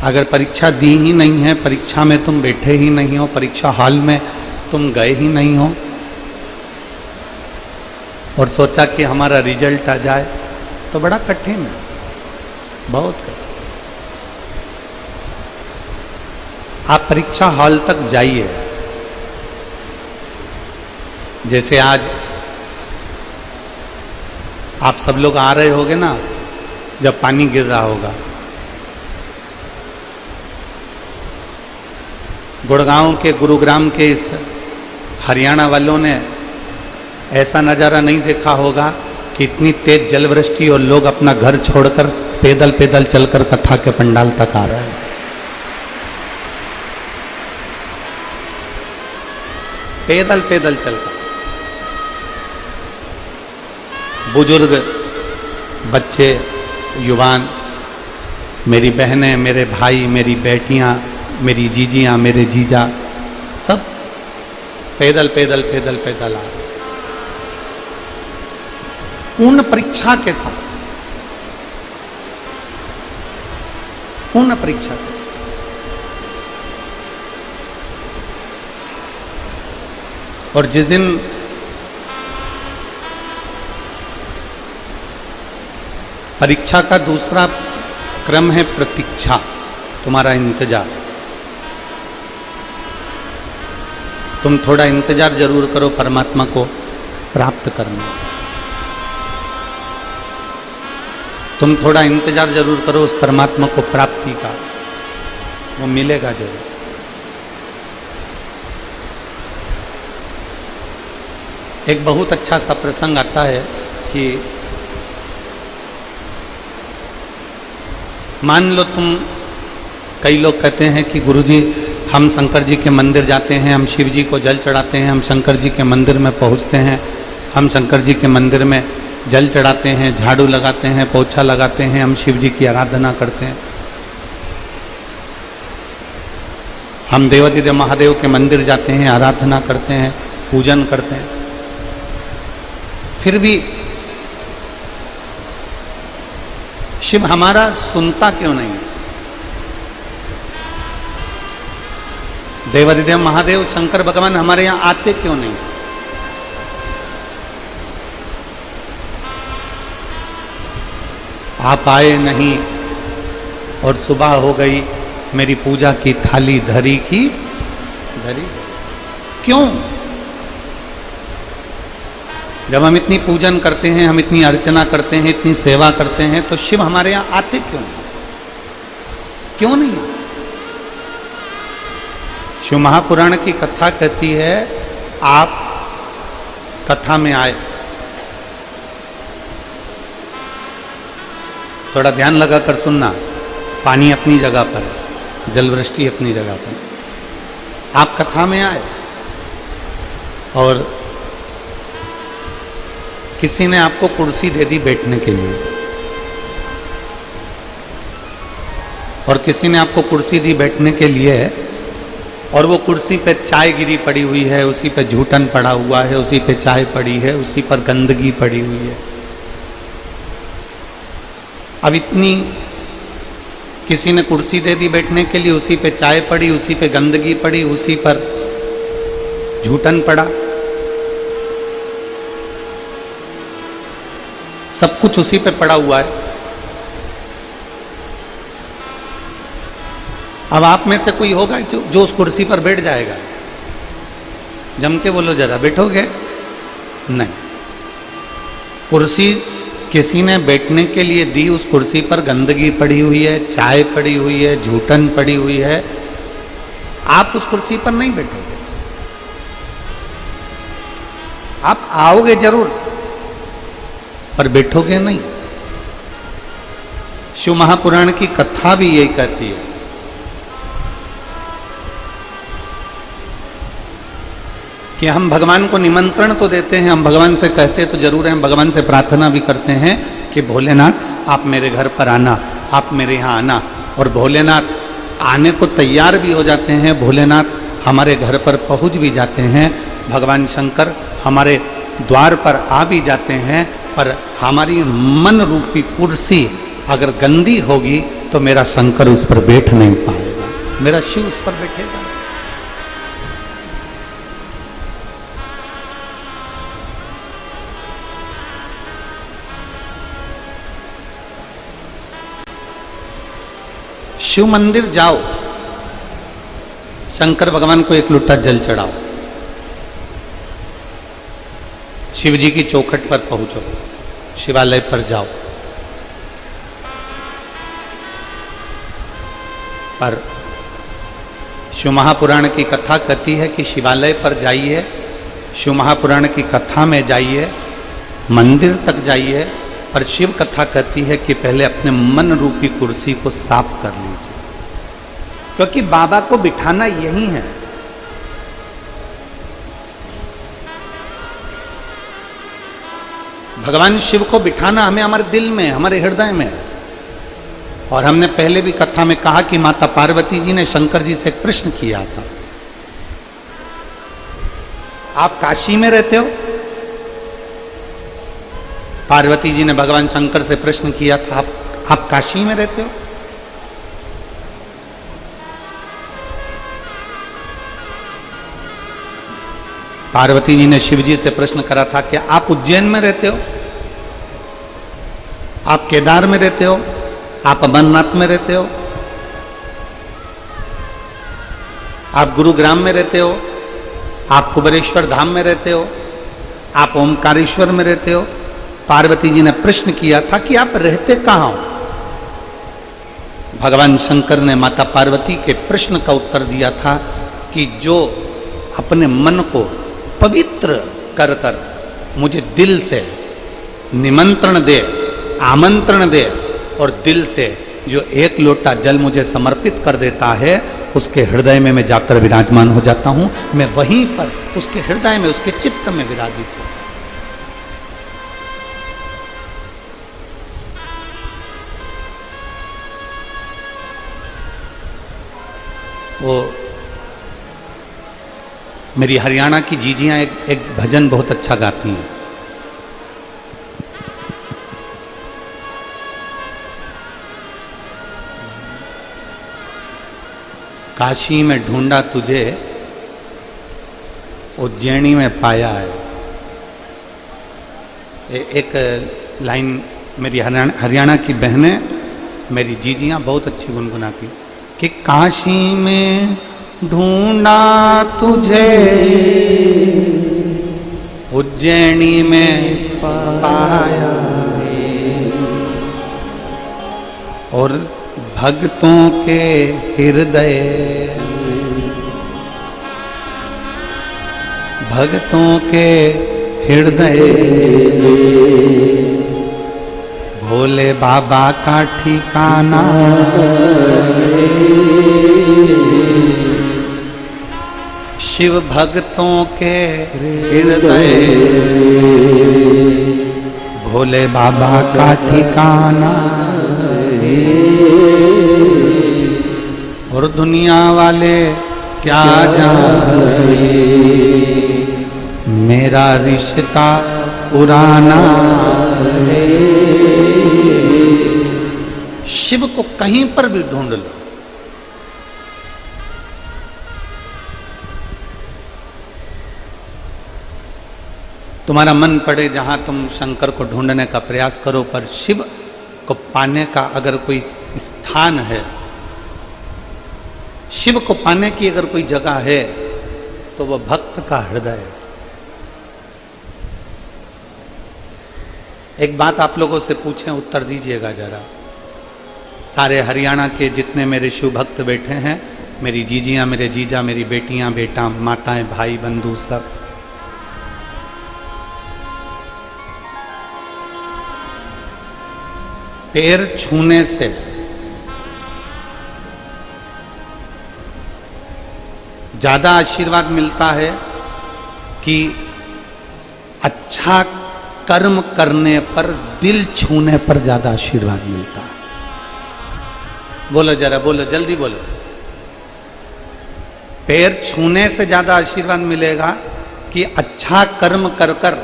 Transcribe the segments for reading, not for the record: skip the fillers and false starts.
अगर परीक्षा दी ही नहीं है, परीक्षा में तुम बैठे ही नहीं हो, परीक्षा हॉल में तुम गए ही नहीं हो और सोचा कि हमारा रिजल्ट आ जाए, तो बड़ा कठिन है, बहुत कठिन। आप परीक्षा हॉल तक जाइए। जैसे आज आप सब लोग आ रहे होगे ना, जब पानी गिर रहा होगा, गुड़गांव के, गुरुग्राम के इस हरियाणा वालों ने ऐसा नज़ारा नहीं देखा होगा कि इतनी तेज जलवृष्टि और लोग अपना घर छोड़कर पैदल पैदल चलकर कथा के पंडाल तक आ रहे हैं। पैदल पैदल चलकर, बुजुर्ग, बच्चे, युवान, मेरी बहनें, मेरे भाई, मेरी बेटियां, मेरी जीजियां, मेरे जीजा, सब पैदल पैदल पैदल पैदल आ रहे, पूर्ण परीक्षा के साथ, पूर्ण परीक्षा के साथ। और जिस दिन परीक्षा का दूसरा क्रम है प्रतीक्षा, तुम्हारा इंतजार। तुम थोड़ा इंतजार जरूर करो परमात्मा को प्राप्त करने, तुम थोड़ा इंतजार जरूर करो उस परमात्मा को प्राप्ति का, वो मिलेगा जरूर। एक बहुत अच्छा सा प्रसंग आता है कि मान लो तुम, कई लोग कहते हैं कि गुरुजी हम शंकर जी के मंदिर जाते हैं, हम शिव जी को जल चढ़ाते हैं, हम शंकर जी के मंदिर में पहुंचते हैं, हम शंकर जी के मंदिर में जल चढ़ाते हैं, झाड़ू लगाते हैं, पोछा लगाते हैं, हम शिव जी की आराधना करते हैं, हम देवादिदेव महादेव के मंदिर जाते हैं, आराधना करते हैं, पूजन करते हैं। फिर भी शिव हमारा सुनता क्यों नहीं? देवादिदेव महादेव शंकर भगवान हमारे यहां आते क्यों नहीं? आप आए नहीं और सुबह हो गई, मेरी पूजा की थाली धरी की धरी। क्यों? जब हम इतनी पूजन करते हैं, हम इतनी अर्चना करते हैं, इतनी सेवा करते हैं, तो शिव हमारे यहां आते क्यों नहीं? क्यों नहीं? शिव महापुराण की कथा कहती है, आप कथा में आए, थोड़ा ध्यान लगाकर सुनना, पानी अपनी जगह पर है, जलवृष्टि अपनी जगह पर, आप कथा में आए और किसी ने आपको कुर्सी दे दी बैठने के लिए, और किसी ने आपको कुर्सी दी बैठने के लिए, और वो कुर्सी पे चाय गिरी पड़ी हुई है, उसी पे झूठन पड़ा हुआ है, उसी पे चाय पड़ी है, उसी पर गंदगी पड़ी हुई है। अब इतनी, किसी ने कुर्सी दे दी बैठने के लिए, उसी पे चाय पड़ी, उसी पे गंदगी पड़ी, उसी पर झूठन पड़ा, सब कुछ उसी पे पड़ा हुआ है। अब आप में से कोई होगा जो उस कुर्सी पर बैठ जाएगा? जम के बोलो जरा, बैठोगे? नहीं। कुर्सी किसी ने बैठने के लिए दी, उस कुर्सी पर गंदगी पड़ी हुई है, चाय पड़ी हुई है, झूठन पड़ी हुई है, आप उस कुर्सी पर नहीं बैठोगे। आप आओगे जरूर पर बैठोगे नहीं। शिव महापुराण की कथा भी यही कहती है कि हम भगवान को निमंत्रण तो देते हैं, हम भगवान से कहते तो जरूर हैं, हम भगवान से प्रार्थना भी करते हैं कि भोलेनाथ आप मेरे घर पर आना, आप मेरे यहाँ आना, और भोलेनाथ आने को तैयार भी हो जाते हैं, भोलेनाथ हमारे घर पर पहुँच भी जाते हैं, भगवान शंकर हमारे द्वार पर आ भी जाते हैं, पर हमारी मन रूपी कुर्सी अगर गंदी होगी तो मेरा शंकर उस पर बैठ नहीं पाएगा, मेरा शिव उस पर बैठेगा। शिव मंदिर जाओ, शंकर भगवान को एक लोटा जल चढ़ाओ, शिव जी की चौखट पर पहुंचो, शिवालय पर जाओ, पर शिव महापुराण की कथा कहती है कि शिवालय पर जाइए, शिव महापुराण की कथा में जाइए, मंदिर तक जाइए, पर शिव कथा कहती है कि पहले अपने मन रूपी कुर्सी को साफ कर लीजिए, क्योंकि बाबा को बिठाना यही है। भगवान शिव को बिठाना हमें हमारे दिल में, हमारे हृदय में। और हमने पहले भी कथा में कहा कि माता पार्वती जी ने शंकर जी से एक प्रश्न किया था, आप काशी में रहते हो? पार्वती जी ने भगवान शंकर से प्रश्न किया था, आप काशी में रहते हो? पार्वती जी ने शिव जी से प्रश्न करा था कि आप उज्जैन में रहते हो, आप केदार में रहते हो, आप अमरनाथ में रहते हो, आप गुरुग्राम में रहते हो, आप कुबेरेश्वर धाम में रहते हो, आप ओमकारेश्वर में रहते हो। पार्वती जी ने प्रश्न किया था कि आप रहते कहाँ हो? भगवान शंकर ने माता पार्वती के प्रश्न का उत्तर दिया था कि जो अपने मन को पवित्र कर कर मुझे दिल से निमंत्रण दे, आमंत्रण दे, और दिल से जो एक लोटा जल मुझे समर्पित कर देता है, उसके हृदय में मैं जाकर विराजमान हो जाता हूं। मैं वहीं पर उसके हृदय में, उसके चित्त में विराजित हूं। वो मेरी हरियाणा की जीजियां एक भजन बहुत अच्छा गाती हैं। काशी में ढूंढा तुझे, उज्जैनी में पाया है। एक लाइन मेरी हरियाणा की बहनें, मेरी जीजियां बहुत अच्छी गुनगुनाती कि काशी में ढूंढा तुझे, उज्जैनी में पाया, और भक्तों के हृदय, भक्तों के हृदय भोले बाबा का ठिकाना। शिव भक्तों के हृदय भोले बाबा का ठिकाना, और दुनिया वाले क्या जाने मेरा रिश्ता पुराना। शिव को कहीं पर भी ढूंढ लो, तुम्हारा मन पड़े जहां तुम शंकर को ढूंढने का प्रयास करो, पर शिव को पाने का अगर कोई स्थान है, शिव को पाने की अगर कोई जगह है, तो वह भक्त का हृदय है। एक बात आप लोगों से पूछें, उत्तर दीजिएगा जरा। सारे हरियाणा के जितने मेरे शिव भक्त बैठे हैं, मेरी जीजियां, मेरे जीजा, मेरी बेटियां, बेटा, माताएं, भाई, बंधु, सब, पैर छूने से ज्यादा आशीर्वाद मिलता है कि अच्छा कर्म करने पर, दिल छूने पर ज्यादा आशीर्वाद मिलता है? बोलो जरा, बोलो, जल्दी बोलो। पैर छूने से ज्यादा आशीर्वाद मिलेगा कि अच्छा कर्म कर कर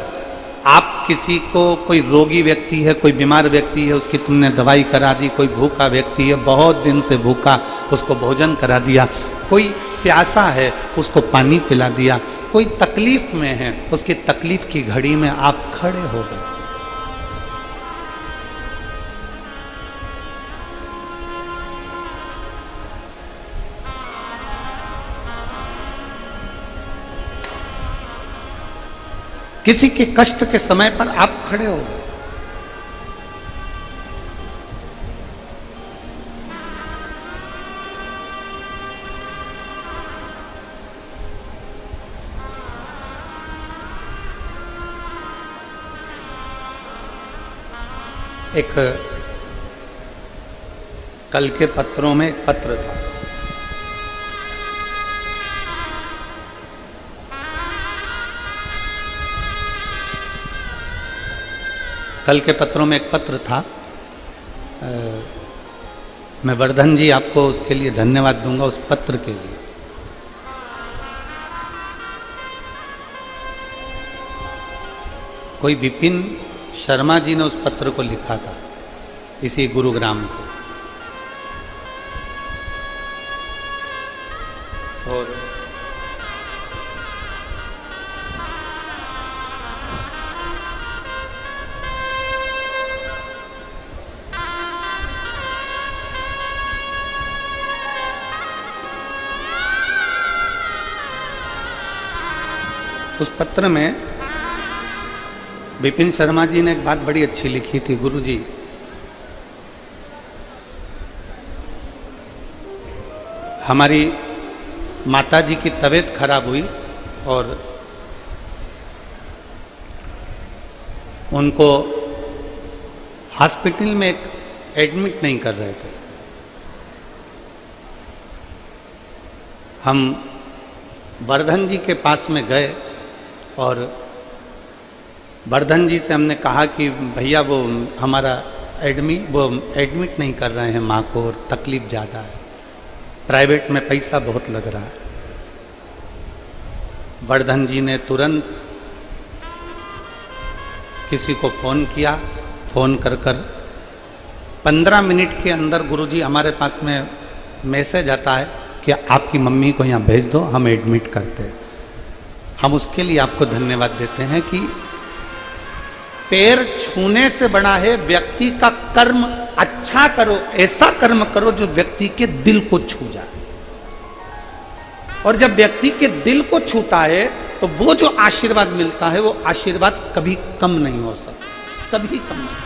आप किसी को, कोई रोगी व्यक्ति है, कोई बीमार व्यक्ति है, उसकी तुमने दवाई करा दी, कोई भूखा व्यक्ति है, बहुत दिन से भूखा, उसको भोजन करा दिया, कोई प्यासा है, उसको पानी पिला दिया, कोई तकलीफ में है, उसकी तकलीफ की घड़ी में आप खड़े हो गए। किसी के कष्ट के समय पर आप खड़े हो गए। एक कल के पत्रों में एक पत्र था, कल के पत्रों में एक पत्र था। मैं वर्धन जी आपको उसके लिए धन्यवाद दूंगा, उस पत्र के लिए। कोई विपिन शर्मा जी ने उस पत्र को लिखा था, इसी गुरुग्राम को। और उस पत्र में विपिन शर्मा जी ने एक बात बड़ी अच्छी लिखी थी। गुरु जी, हमारी माता जी की तबीयत खराब हुई और उनको हॉस्पिटल में एडमिट नहीं कर रहे थे। हम वर्धन जी के पास में गए और वर्धन जी से हमने कहा कि भैया वो हमारा एडमिट नहीं कर रहे हैं माँ को और तकलीफ ज़्यादा है, प्राइवेट में पैसा बहुत लग रहा है। वर्धन जी ने तुरंत किसी को फ़ोन किया, फ़ोन कर 15 मिनट के अंदर गुरुजी हमारे पास में मैसेज आता है कि आपकी मम्मी को यहाँ भेज दो, हम एडमिट करते हैं। हम उसके लिए आपको धन्यवाद देते हैं कि पैर छूने से बड़ा है व्यक्ति का कर्म। अच्छा करो, ऐसा कर्म करो जो व्यक्ति के दिल को छू जाए। और जब व्यक्ति के दिल को छूता है तो वो जो आशीर्वाद मिलता है वो आशीर्वाद कभी कम नहीं हो सकता, कभी कम नहीं।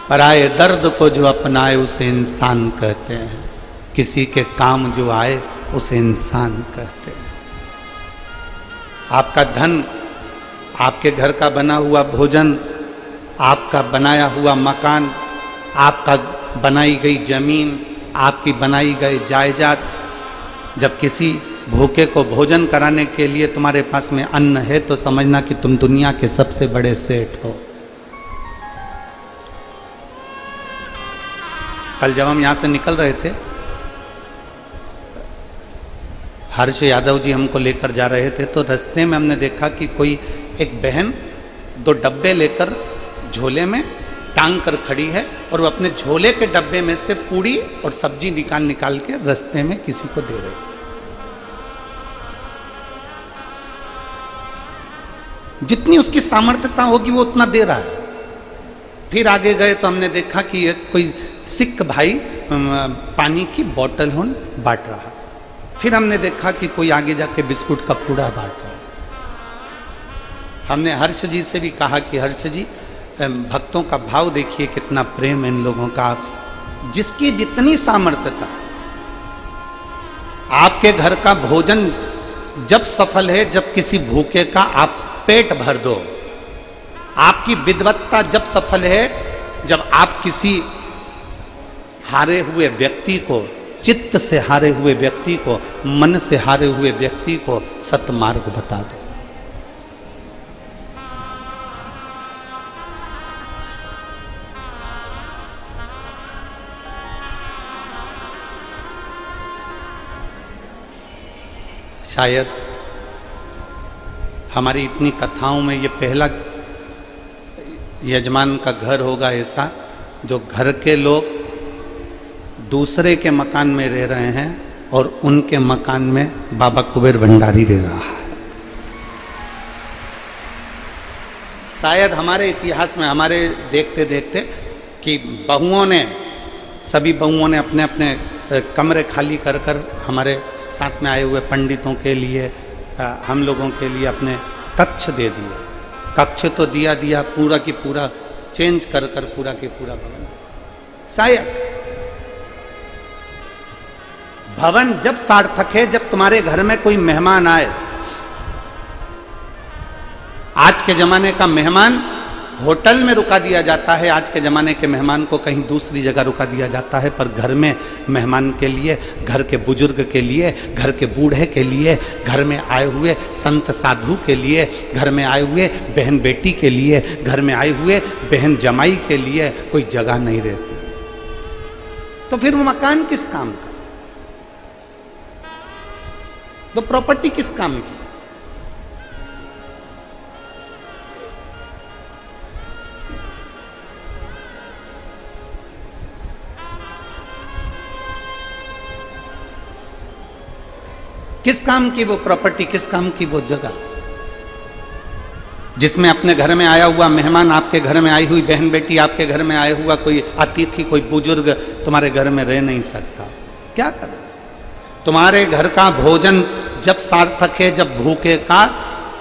पराये दर्द को जो अपनाए उसे इंसान कहते हैं, किसी के काम जो आए उसे इंसान कहते हैं। आपका धन, आपके घर का बना हुआ भोजन, आपका बनाया हुआ मकान, आपका बनाई गई जमीन, आपकी बनाई गई जायदाद, जब किसी भूखे को भोजन कराने के लिए तुम्हारे पास में अन्न है तो समझना कि तुम दुनिया के सबसे बड़े सेठ हो। कल जब हम यहाँ से निकल रहे थे, हर्ष यादव जी हमको लेकर जा रहे थे, तो रास्ते में हमने देखा कि कोई एक बहन 2 डब्बे लेकर झोले में टांग कर खड़ी है और वो अपने झोले के डब्बे में से पूड़ी और सब्जी निकाल के रास्ते में किसी को दे रही। जितनी उसकी सामर्थ्यता होगी वो उतना दे रहा है। फिर आगे गए तो हमने देखा कि एक कोई सिख भाई पानी की बोतल बांट रहा। फिर हमने देखा कि कोई आगे जाके बिस्कुट का पूड़ा बांट रहा। हमने हर्ष जी से भी कहा कि हर्ष जी, भक्तों का भाव देखिए, कितना प्रेम इन लोगों का। जिसकी जितनी सामर्थ्यता, आपके घर का भोजन जब सफल है जब किसी भूखे का आप पेट भर दो। आपकी विद्वत्ता जब सफल है जब आप किसी हारे हुए व्यक्ति को, चित्त से हारे हुए व्यक्ति को, मन से हारे हुए व्यक्ति को सतमार्ग बता दो। शायद हमारी इतनी कथाओं में ये पहला यजमान का घर होगा ऐसा जो घर के लोग दूसरे के मकान में रह रहे हैं और उनके मकान में बाबा कुबेर भंडारी रह रहा है। शायद हमारे इतिहास में हमारे देखते देखते कि सभी बहुओं ने अपने अपने कमरे खाली कर कर हमारे साथ में आए हुए पंडितों के लिए हम लोगों के लिए अपने कक्ष दे दिए। कक्ष तो दिया पूरा की पूरा चेंज कर कर पूरा की पूरा भवन। शायद भवन जब सार्थक है जब तुम्हारे घर में कोई मेहमान आए। आज के जमाने का मेहमान होटल में रुका दिया जाता है, आज के ज़माने के मेहमान को कहीं दूसरी जगह रुका दिया जाता है, पर घर में मेहमान के लिए, घर के बुजुर्ग के लिए, घर के बूढ़े के लिए, घर में आए हुए संत साधु के लिए, घर में आए हुए बहन बेटी के लिए, घर में आए हुए बहन जमाई के लिए कोई जगह नहीं रहती। तो फिर वो मकान किस काम का, तो प्रॉपर्टी किस काम की? किस काम की वो प्रॉपर्टी, किस काम की वो जगह जिसमें अपने घर में आया हुआ मेहमान, आपके घर में आई हुई बहन बेटी, आपके घर में आया हुआ कोई अतिथि, कोई बुजुर्ग तुम्हारे घर में रह नहीं सकता। क्या करो? तुम्हारे घर का भोजन जब सार्थक है, जब भूखे का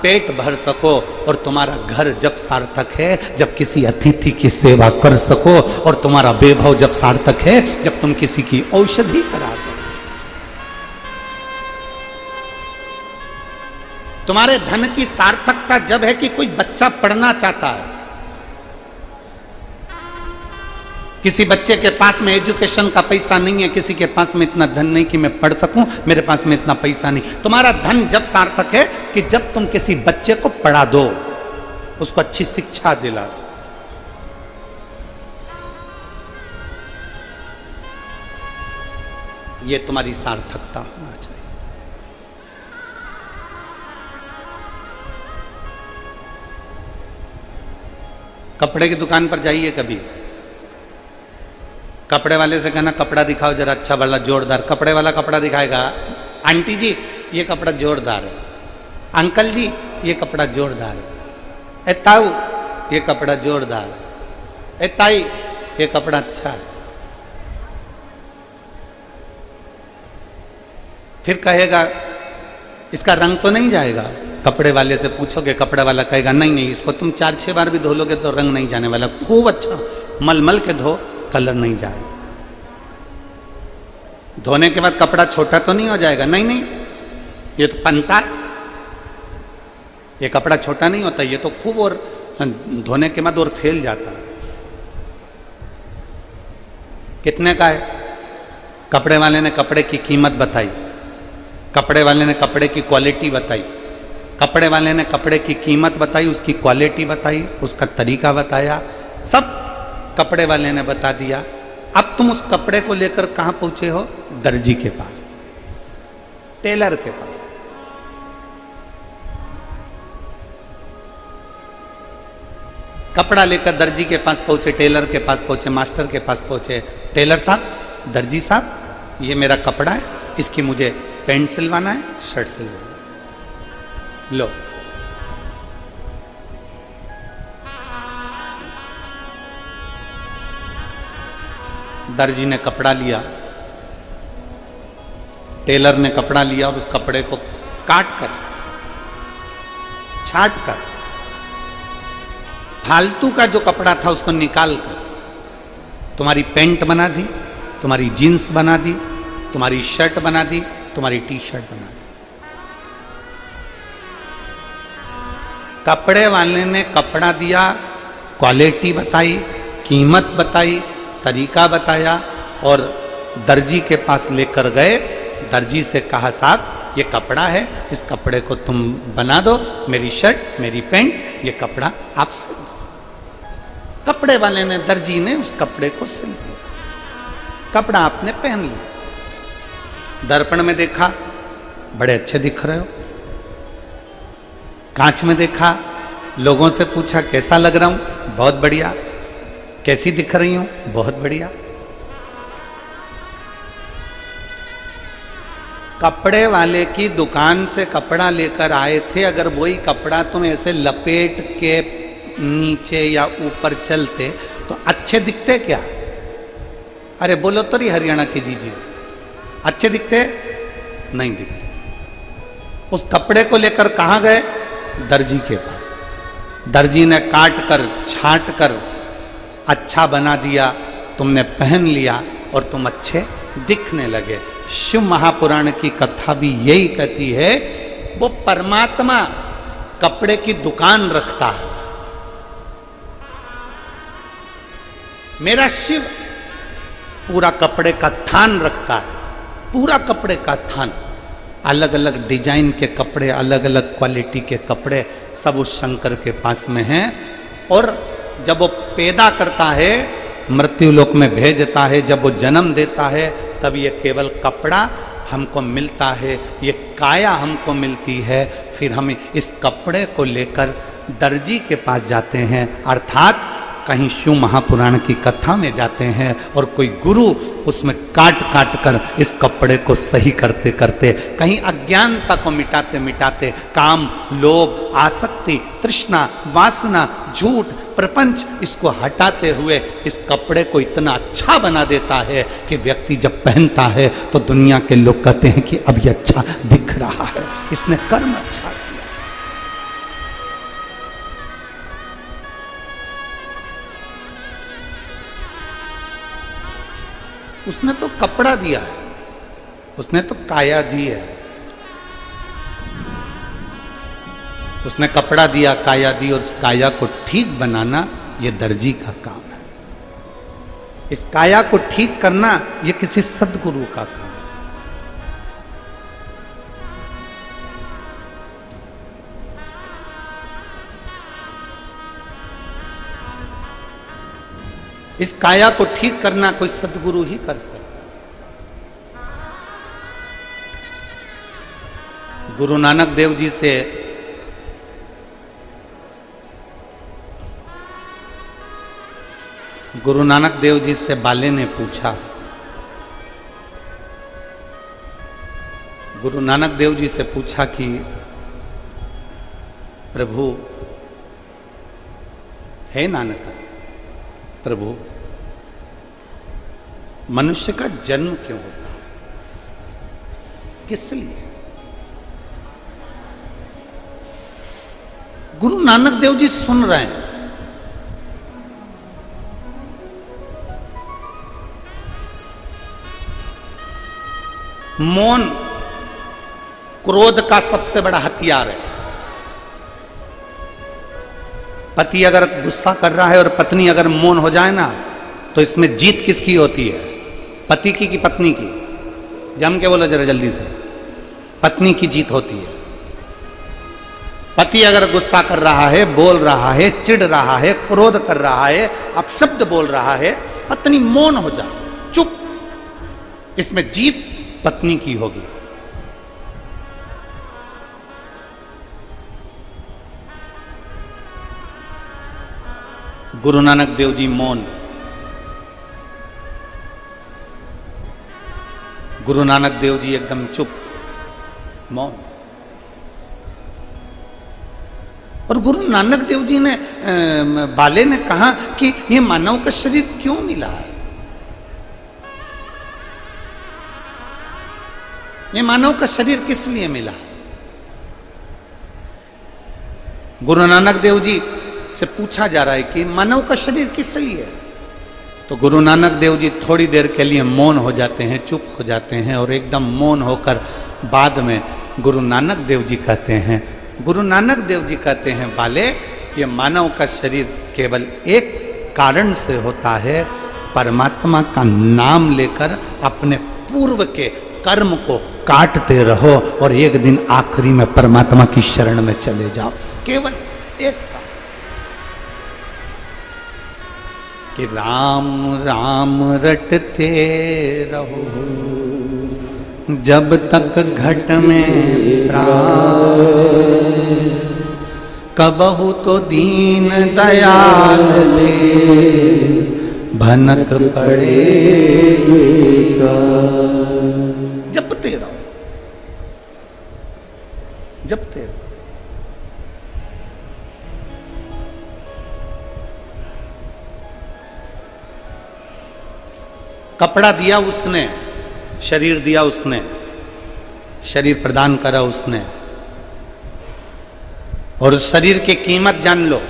पेट भर सको, और तुम्हारा घर जब सार्थक है जब किसी अतिथि की सेवा कर सको, और तुम्हारा वैभव जब सार्थक है जब तुम किसी की औषधि करा सको। तुम्हारे धन की सार्थकता जब है कि कोई बच्चा पढ़ना चाहता है, किसी बच्चे के पास में एजुकेशन का पैसा नहीं है, किसी के पास में इतना धन नहीं कि मैं पढ़ सकूं, मेरे पास में इतना पैसा नहीं। तुम्हारा धन जब सार्थक है कि जब तुम किसी बच्चे को पढ़ा दो, उसको अच्छी शिक्षा दिला दो। ये तुम्हारी सार्थकता होना चाहिए। कपड़े की दुकान पर जाइए, कभी कपड़े वाले से कहना कपड़ा दिखाओ जरा अच्छा वाला जोरदार। कपड़े वाला कपड़ा दिखाएगा, आंटी जी ये कपड़ा जोरदार है, अंकल जी ये कपड़ा जोरदार है, ए ताऊ ये कपड़ा जोरदार है, ए ताई ये कपड़ा अच्छा है। फिर कहेगा इसका रंग तो नहीं जाएगा? कपड़े वाले से पूछोगे, कपड़े वाला कहेगा नहीं नहीं, इसको तुम 4-6 बार भी धो लोगे तो रंग नहीं जाने वाला, खूब अच्छा मलमल के धो, कलर नहीं जाएगा। धोने के बाद कपड़ा छोटा तो नहीं हो जाएगा? नहीं नहीं, ये तो पनता है, ये कपड़ा छोटा नहीं होता, ये तो खूब और धोने के बाद और फैल जाता है। कितने का है? कपड़े वाले ने कपड़े की कीमत बताई, कपड़े वाले ने कपड़े की क्वालिटी बताई, कपड़े वाले ने कपड़े की कीमत बताई, उसकी क्वालिटी बताई, उसका तरीका बताया, सब कपड़े वाले ने बता दिया। अब तुम उस कपड़े को लेकर कहां पहुंचे हो? दर्जी के पास, टेलर के पास। कपड़ा लेकर दर्जी के पास पहुंचे, टेलर के पास पहुंचे, मास्टर के पास पहुंचे। टेलर साहब, दर्जी साहब, ये मेरा कपड़ा है, इसकी मुझे पैंट सिलवाना है, शर्ट सिलवाना है, लो। दर्जी ने कपड़ा लिया, टेलर ने कपड़ा लिया और उस कपड़े को काट कर, छाट कर, फालतू का जो कपड़ा था उसको निकाल कर तुम्हारी पैंट बना दी, तुम्हारी जीन्स बना दी, तुम्हारी शर्ट बना दी, तुम्हारी टी शर्ट बना दी। कपड़े वाले ने कपड़ा दिया, क्वालिटी बताई, कीमत बताई, तरीका बताया, और दर्जी के पास लेकर गए। दर्जी से कहा साहब ये कपड़ा है, इस कपड़े को तुम बना दो, मेरी शर्ट, मेरी पैंट, ये कपड़ा आप सिल दो। कपड़े वाले ने, दर्जी ने उस कपड़े को सिल दिया, कपड़ा आपने पहन लिया। दर्पण में देखा, बड़े अच्छे दिख रहे हो, कांच में देखा, लोगों से पूछा कैसा लग रहा हूं, बहुत बढ़िया। कैसी दिख रही हूं, बहुत बढ़िया। कपड़े वाले की दुकान से कपड़ा लेकर आए थे, अगर वही कपड़ा तुम ऐसे लपेट के नीचे या ऊपर चलते तो अच्छे दिखते क्या? अरे बोलो तो रही हरियाणा के जीजी, अच्छे दिखते? नहीं दिखते। उस कपड़े को लेकर कहां गए? दर्जी के पास। दर्जी ने काट कर छांट कर अच्छा बना दिया, तुमने पहन लिया और तुम अच्छे दिखने लगे। शिव महापुराण की कथा भी यही कहती है, वो परमात्मा कपड़े की दुकान रखता है। मेरा शिव पूरा कपड़े का थान रखता है, पूरा कपड़े का थान। अलग अलग डिजाइन के कपड़े, अलग अलग क्वालिटी के कपड़े सब उस शंकर के पास में हैं। और जब वो पैदा करता है, मृत्यु लोक में भेजता है, जब वो जन्म देता है, तब ये केवल कपड़ा हमको मिलता है, ये काया हमको मिलती है। फिर हम इस कपड़े को लेकर दर्जी के पास जाते हैं, अर्थात कहीं शिव महापुराण की कथा में जाते हैं और कोई गुरु उसमें काट काट कर इस कपड़े को सही करते करते, कहीं अज्ञानता को मिटाते मिटाते, काम, लोभ, आसक्ति, तृष्णा, वासना, झूठ, प्रपंच, इसको हटाते हुए इस कपड़े को इतना अच्छा बना देता है कि व्यक्ति जब पहनता है तो दुनिया के लोग कहते हैं कि अब ये अच्छा दिख रहा है, इसने कर्म अच्छा किया। उसने तो कपड़ा दिया है, उसने तो काया दी है। उसने कपड़ा दिया, काया दी, और उस काया को ठीक बनाना ये दर्जी का काम है। इस काया को ठीक करना ये किसी सद्गुरु का काम है। इस काया को ठीक करना कोई सद्गुरु ही कर सकता। गुरु नानक देव जी से गुरु नानक देव जी से बाले ने पूछा, गुरु नानक देव जी से पूछा कि प्रभु, है नानका, प्रभु मनुष्य का जन्म क्यों होता है, किस लिए? गुरु नानक देव जी सुन रहे हैं। मौन क्रोध का सबसे बड़ा हथियार है। पति अगर गुस्सा कर रहा है और पत्नी अगर मौन हो जाए ना, तो इसमें जीत किसकी होती है? पति की कि पत्नी की? जम के बोलो जरा जल्दी से। पत्नी की जीत होती है। पति अगर गुस्सा कर रहा है, बोल रहा है, चिढ़ रहा है, क्रोध कर रहा है, अपशब्द बोल रहा है, पत्नी मौन हो जाए, चुप, इसमें जीत पत्नी की होगी। गुरु नानक देव जी मौन। गुरु नानक देव जी एकदम चुप, मौन। और गुरु नानक देव जी ने बाले ने कहा कि ये मानव का शरीर क्यों मिला है, ये मानव का शरीर किस लिए मिला? गुरु नानक देव जी से पूछा जा रहा है कि मानव का शरीर किस लिए? तो गुरु नानक देव जी थोड़ी देर के लिए मौन हो जाते हैं, चुप हो जाते हैं, और एकदम मौन होकर बाद में गुरु नानक देव जी कहते हैं, गुरु नानक देव जी कहते हैं, बाले, ये मानव का शरीर केवल एक कारण से होता है, परमात्मा का नाम लेकर अपने पूर्व के कर्म को काटते रहो और एक दिन आखिरी में परमात्मा की शरण में चले जाओ। केवल एक काम कि राम राम रटते रहो जब तक घट में प्राण, कबहु तो दीन दयाल ले भनक पड़ेगा। जपते रहो, जपते रहो। कपड़ा दिया उसने, शरीर दिया उसने, शरीर प्रदान करा उसने, और उस शरीर की कीमत जान लो।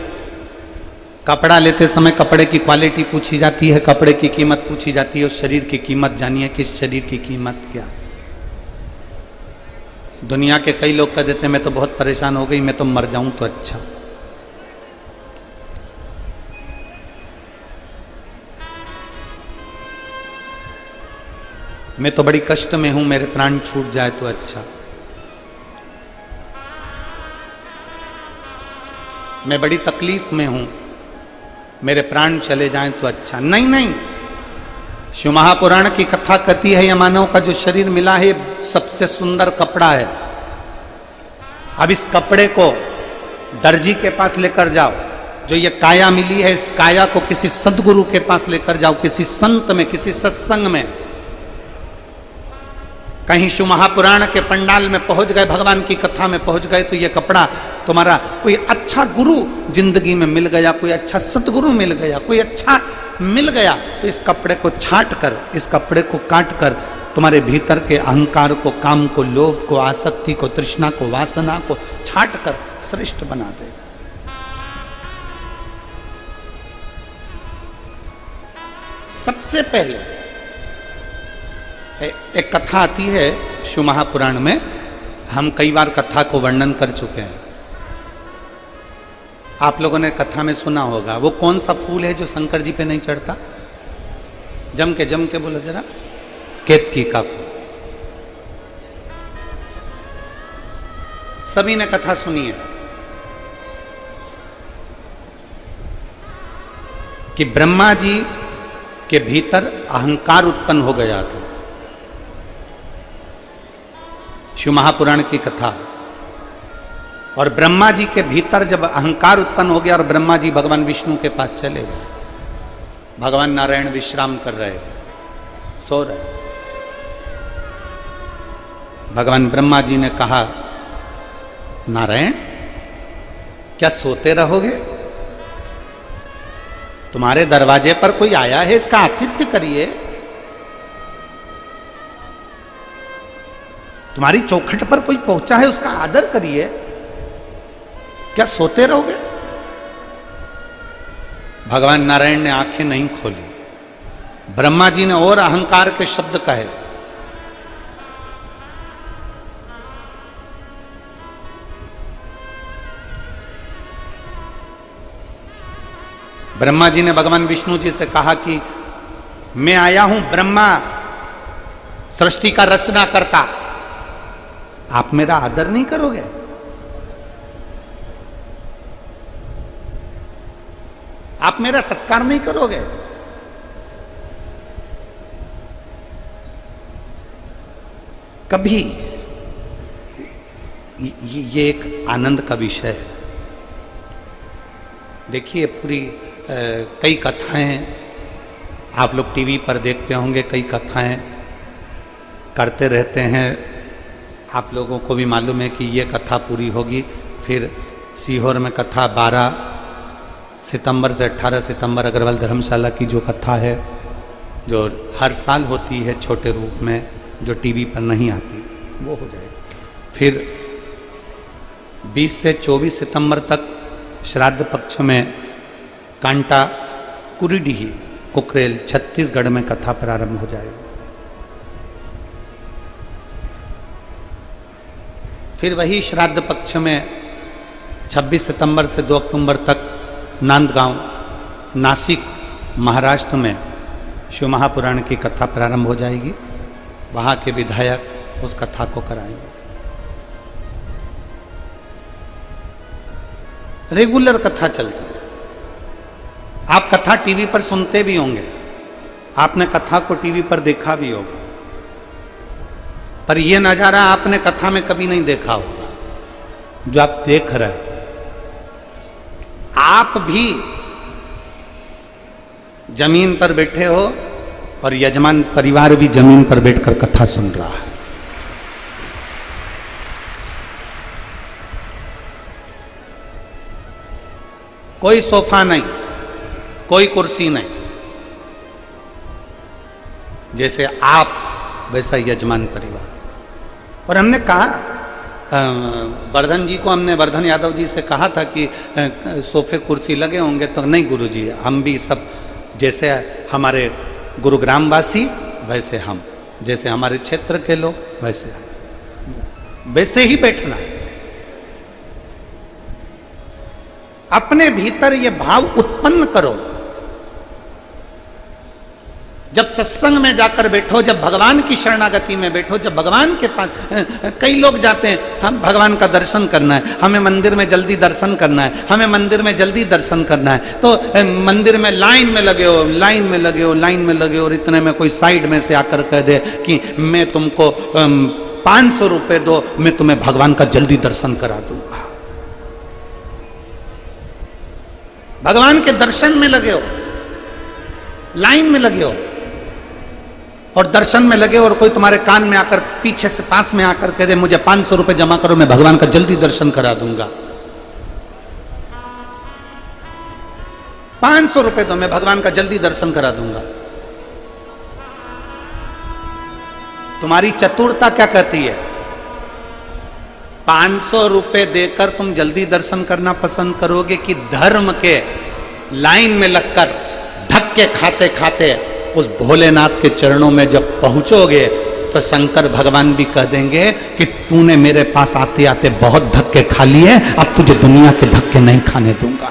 कपड़ा लेते समय कपड़े की क्वालिटी पूछी जाती है, कपड़े की कीमत पूछी जाती है, उस शरीर की कीमत जानिए, किस शरीर की कीमत क्या। दुनिया के कई लोग कह देते हैं मैं तो बहुत परेशान हो गई, मैं तो मर जाऊं तो अच्छा। मैं तो बड़ी कष्ट में हूं, मेरे प्राण छूट जाए तो अच्छा। मैं बड़ी तकलीफ में हूं, मेरे प्राण चले जाएं तो अच्छा। नहीं नहीं, शिव महापुराण की कथा कहती है यह मानव का जो शरीर मिला है सबसे सुंदर कपड़ा है। अब इस कपड़े को दर्जी के पास लेकर जाओ, जो ये काया मिली है इस काया को किसी सदगुरु के पास लेकर जाओ, किसी संत में, किसी सत्संग में। कहीं शिव महापुराण के पंडाल में पहुंच गए, भगवान की कथा में पहुंच गए, तो ये कपड़ा तुम्हारा कोई अच्छा गुरु जिंदगी में मिल गया, कोई अच्छा सतगुरु मिल गया, कोई अच्छा मिल गया, तो इस कपड़े को छाट कर, इस कपड़े को काट कर तुम्हारे भीतर के अहंकार को, काम को, लोभ को, आसक्ति को, तृष्णा को, वासना को छाट कर श्रेष्ठ बना देगा। सबसे पहले एक कथा आती है शिव महापुराण में, हम कई बार कथा को वर्णन कर चुके हैं। आप लोगों ने कथा में सुना होगा, वो कौन सा फूल है जो शंकर जी पे नहीं चढ़ता? जम के बोलो जरा। केतकी का फूल। सभी ने कथा सुनी है कि ब्रह्मा जी के भीतर अहंकार उत्पन्न हो गया था। शिव महापुराण की कथा। और ब्रह्मा जी के भीतर जब अहंकार उत्पन्न हो गया और ब्रह्मा जी भगवान विष्णु के पास चले गए, भगवान नारायण विश्राम कर रहे थे, सो रहे। भगवान ब्रह्मा जी ने कहा, नारायण क्या सोते रहोगे? तुम्हारे दरवाजे पर कोई आया है, इसका आतिथ्य करिए। तुम्हारी चौखट पर कोई पहुंचा है, उसका आदर करिए। क्या सोते रहोगे? भगवान नारायण ने आंखें नहीं खोली। ब्रह्मा जी ने और अहंकार के शब्द कहे। ब्रह्मा जी ने भगवान विष्णु जी से कहा कि मैं आया हूं ब्रह्मा, सृष्टि का रचना करता, आप मेरा आदर नहीं करोगे? आप मेरा सत्कार नहीं करोगे? कभी ये एक आनंद का विषय है। देखिए पूरी कई कथाएं आप लोग टीवी पर देखते होंगे, कई कथाएं करते रहते हैं। आप लोगों को भी मालूम है कि ये कथा पूरी होगी, फिर सीहोर में कथा 12 सितंबर से 18 सितंबर अग्रवाल धर्मशाला की जो कथा है, जो हर साल होती है छोटे रूप में, जो टीवी पर नहीं आती, वो हो जाएगी। फिर 20 से 24 सितंबर तक श्राद्ध पक्ष में कांटा कुरीडीही कुकरेल छत्तीसगढ़ में कथा प्रारंभ हो जाएगी। फिर वही श्राद्ध पक्ष में 26 सितंबर से 2 अक्टूबर तक नांदगांव नासिक महाराष्ट्र में शिव महापुराण की कथा प्रारंभ हो जाएगी। वहाँ के विधायक उस कथा को कराएंगे। रेगुलर कथा चलती है। आप कथा टीवी पर सुनते भी होंगे, आपने कथा को टीवी पर देखा भी होगा, पर यह नजारा आपने कथा में कभी नहीं देखा होगा जो आप देख रहे हैं। आप भी जमीन पर बैठे हो और यजमान परिवार भी जमीन पर बैठकर कथा सुन रहा है। कोई सोफा नहीं, कोई कुर्सी नहीं, जैसे आप वैसा यजमान परिवार। और हमने कहा, वर्धन जी को, हमने वर्धन यादव जी से कहा था कि सोफे कुर्सी लगे होंगे, तो नहीं गुरुजी, हम भी सब जैसे हमारे गुरुग्राम वासी वैसे हम, जैसे हमारे क्षेत्र के लोग वैसे ही बैठना है। अपने भीतर ये भाव उत्पन्न करो। जब सत्संग में जाकर बैठो, जब भगवान की शरणागति में बैठो, जब भगवान के पास, कई लोग जाते हैं, हम भगवान का दर्शन करना है, हमें मंदिर में जल्दी दर्शन करना है, हमें मंदिर में जल्दी दर्शन करना है, तो मंदिर में लाइन में लगे हो, लाइन में लगे हो, लाइन में लगे हो, और इतने में कोई साइड में से आकर कह दे कि मैं तुमको 500 रुपए दो, मैं तुम्हें भगवान का जल्दी दर्शन करा दूंगा। भगवान के दर्शन में लगे हो, लाइन में लगे हो, और दर्शन में लगे, और कोई तुम्हारे कान में आकर, पीछे से पास में आकर कह दे मुझे 500 रुपए जमा करो, मैं भगवान का जल्दी दर्शन करा दूंगा। 500 रुपए दो, मैं भगवान का जल्दी दर्शन करा दूंगा। तुम्हारी चतुरता क्या कहती है? 500 रुपए देकर तुम जल्दी दर्शन करना पसंद करोगे कि धर्म के लाइन में लगकर धक्के खाते खाते उस भोलेनाथ के चरणों में जब पहुंचोगे तो शंकर भगवान भी कह देंगे कि तूने मेरे पास आते आते बहुत धक्के खा लिए, अब तुझे दुनिया के धक्के नहीं खाने दूंगा।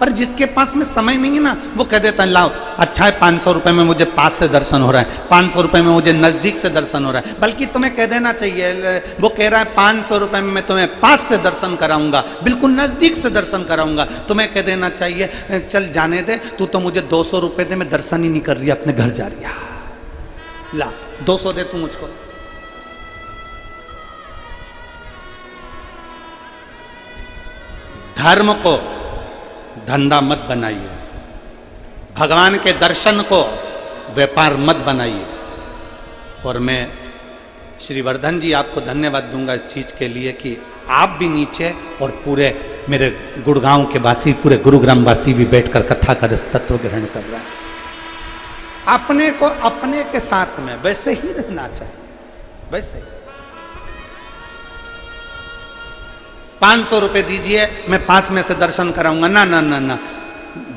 पर जिसके पास में समय नहीं है ना, वो कह देता है लाओ, अच्छा है 500 रुपए में मुझे पास से दर्शन हो रहा है, 500 रुपए में मुझे नजदीक से दर्शन हो रहा है। बल्कि तुम्हें कह देना चाहिए, वो कह रहा है 500 रुपए में मैं तुम्हें पास से दर्शन कराऊंगा, बिल्कुल नजदीक से दर्शन कराऊंगा। तुम्हें कह देना चाहिए चल जाने दे, तू तो मुझे 200 रुपए दे, मैं दर्शन ही नहीं कर रही, अपने घर जा रही है, ला 200 दे तू मुझको। धर्म को धंधा मत बनाइए, भगवान के दर्शन को व्यापार मत बनाइए। और मैं श्री वर्धन जी आपको धन्यवाद दूंगा इस चीज के लिए कि आप भी नीचे और पूरे मेरे गुड़गांव के वासी, पूरे गुरुग्राम वासी भी बैठकर कथा का रस तत्व ग्रहण कर रहे हैं। अपने को अपने के साथ में वैसे ही रहना चाहिए, वैसे 500 रुपए दीजिए, मैं पास में से दर्शन कराऊंगा, ना ना ना ना।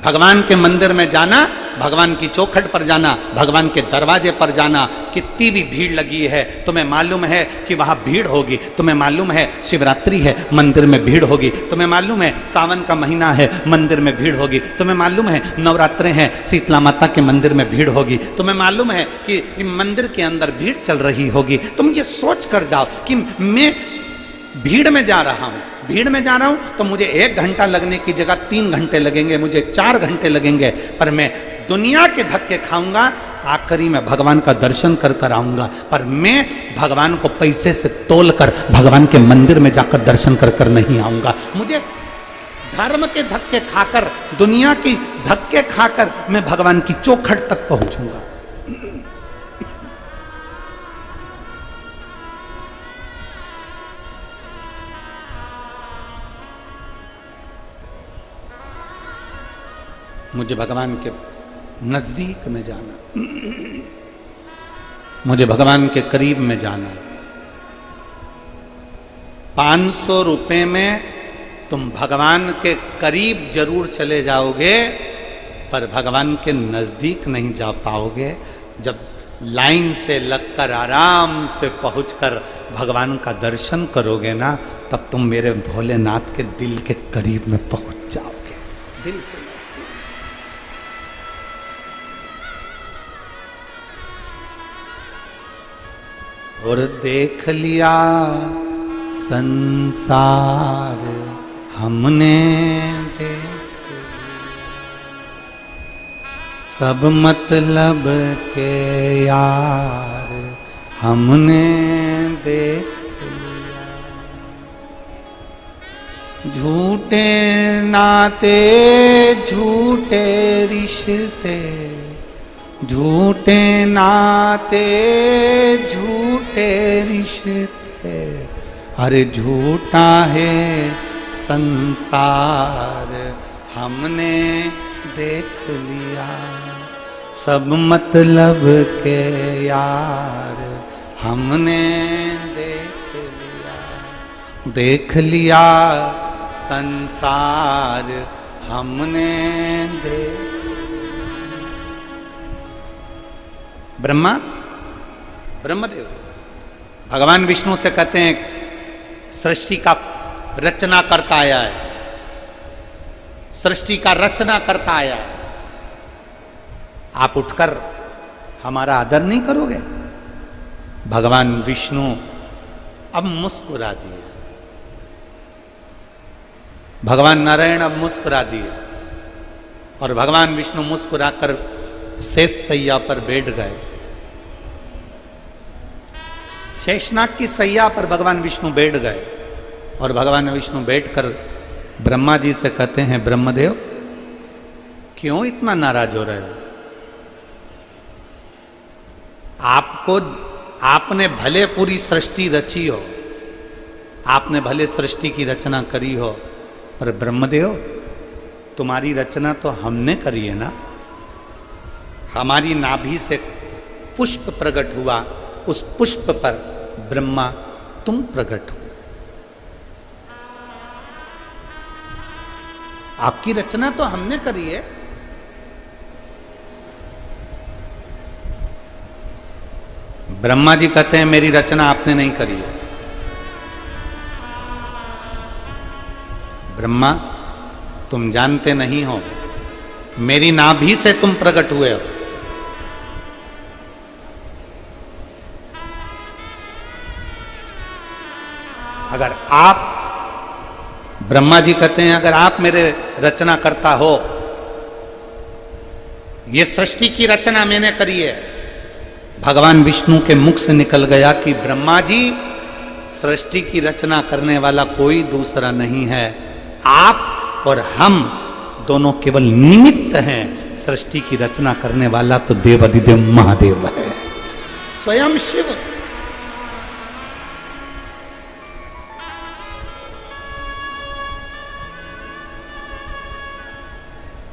भगवान के मंदिर में जाना, भगवान की चौखट पर जाना, भगवान के दरवाजे पर जाना, कितनी भी भीड़ लगी है, तुम्हें मालूम है कि वहां भीड़ होगी, तुम्हें मालूम है शिवरात्रि है, मंदिर में भीड़ होगी, तुम्हें मालूम है सावन का महीना है, मंदिर में भीड़ होगी, तुम्हें मालूम है नवरात्रे हैं, शीतला माता के मंदिर में भीड़ होगी, तुम्हें मालूम है कि मंदिर के अंदर भीड़ चल रही होगी। तुम ये सोच कर जाओ कि मैं भीड़ में जा रहा हूं, भीड़ में जा रहा हूं तो मुझे 1 घंटा लगने की जगह 3 घंटे लगेंगे, मुझे 4 घंटे लगेंगे, पर मैं दुनिया के धक्के खाऊंगा, आखिरी में भगवान का दर्शन कर कर आऊंगा। पर मैं भगवान को पैसे से तोल कर भगवान के मंदिर में जाकर दर्शन कर कर नहीं आऊंगा। मुझे धर्म के धक्के खाकर, दुनिया की धक्के खाकर मैं भगवान की चौखट तक पहुंचूंगा। मुझे भगवान के नजदीक में जाना, मुझे भगवान के करीब में जाना। 500 रुपए में तुम भगवान के करीब जरूर चले जाओगे, पर भगवान के नजदीक नहीं जा पाओगे। जब लाइन से लगकर आराम से पहुंचकर भगवान का दर्शन करोगे ना, तब तुम मेरे भोलेनाथ के दिल के करीब में पहुंच जाओगे, दिल के। और देख लिया संसार हमने, देख सब मतलब के यार हमने देख लिया। झूठे नाते झूठे रिश्ते, झूठे नाते झूठे रिश्ते, अरे झूठा है संसार हमने देख लिया। सब मतलब के यार हमने देख लिया संसार हमने ब्रह्मदेव भगवान विष्णु से कहते हैं सृष्टि का रचना करता आया है, सृष्टि का रचना करता आया है, आप उठकर हमारा आदर नहीं करोगे? भगवान विष्णु अब मुस्कुरा दिए, भगवान नारायण अब मुस्कुरा दिए और भगवान विष्णु मुस्कुराकर शेष सैया पर बैठ गए। शेषनाग की सैया पर भगवान विष्णु बैठ गए और भगवान विष्णु बैठकर ब्रह्मा जी से कहते हैं, ब्रह्मदेव क्यों इतना नाराज हो रहे हो? आपने भले पूरी सृष्टि रची हो, आपने भले सृष्टि की रचना करी हो, पर ब्रह्मदेव तुम्हारी रचना तो हमने करी है ना। हमारी नाभि से पुष्प प्रकट हुआ, उस पुष्प पर ब्रह्मा तुम प्रकट हुए। आपकी रचना तो हमने करी है। ब्रह्मा जी कहते हैं मेरी रचना आपने नहीं करी है। ब्रह्मा तुम जानते नहीं हो, मेरी नाभि से तुम प्रकट हुए हो। अगर आप, ब्रह्मा जी कहते हैं अगर आप मेरे रचना करता हो, ये सृष्टि की रचना मैंने करी है। भगवान विष्णु के मुख से निकल गया कि ब्रह्मा जी सृष्टि की रचना करने वाला कोई दूसरा नहीं है, आप और हम दोनों केवल निमित्त हैं। सृष्टि की रचना करने वाला तो देवाधिदेव महादेव है, स्वयं शिव।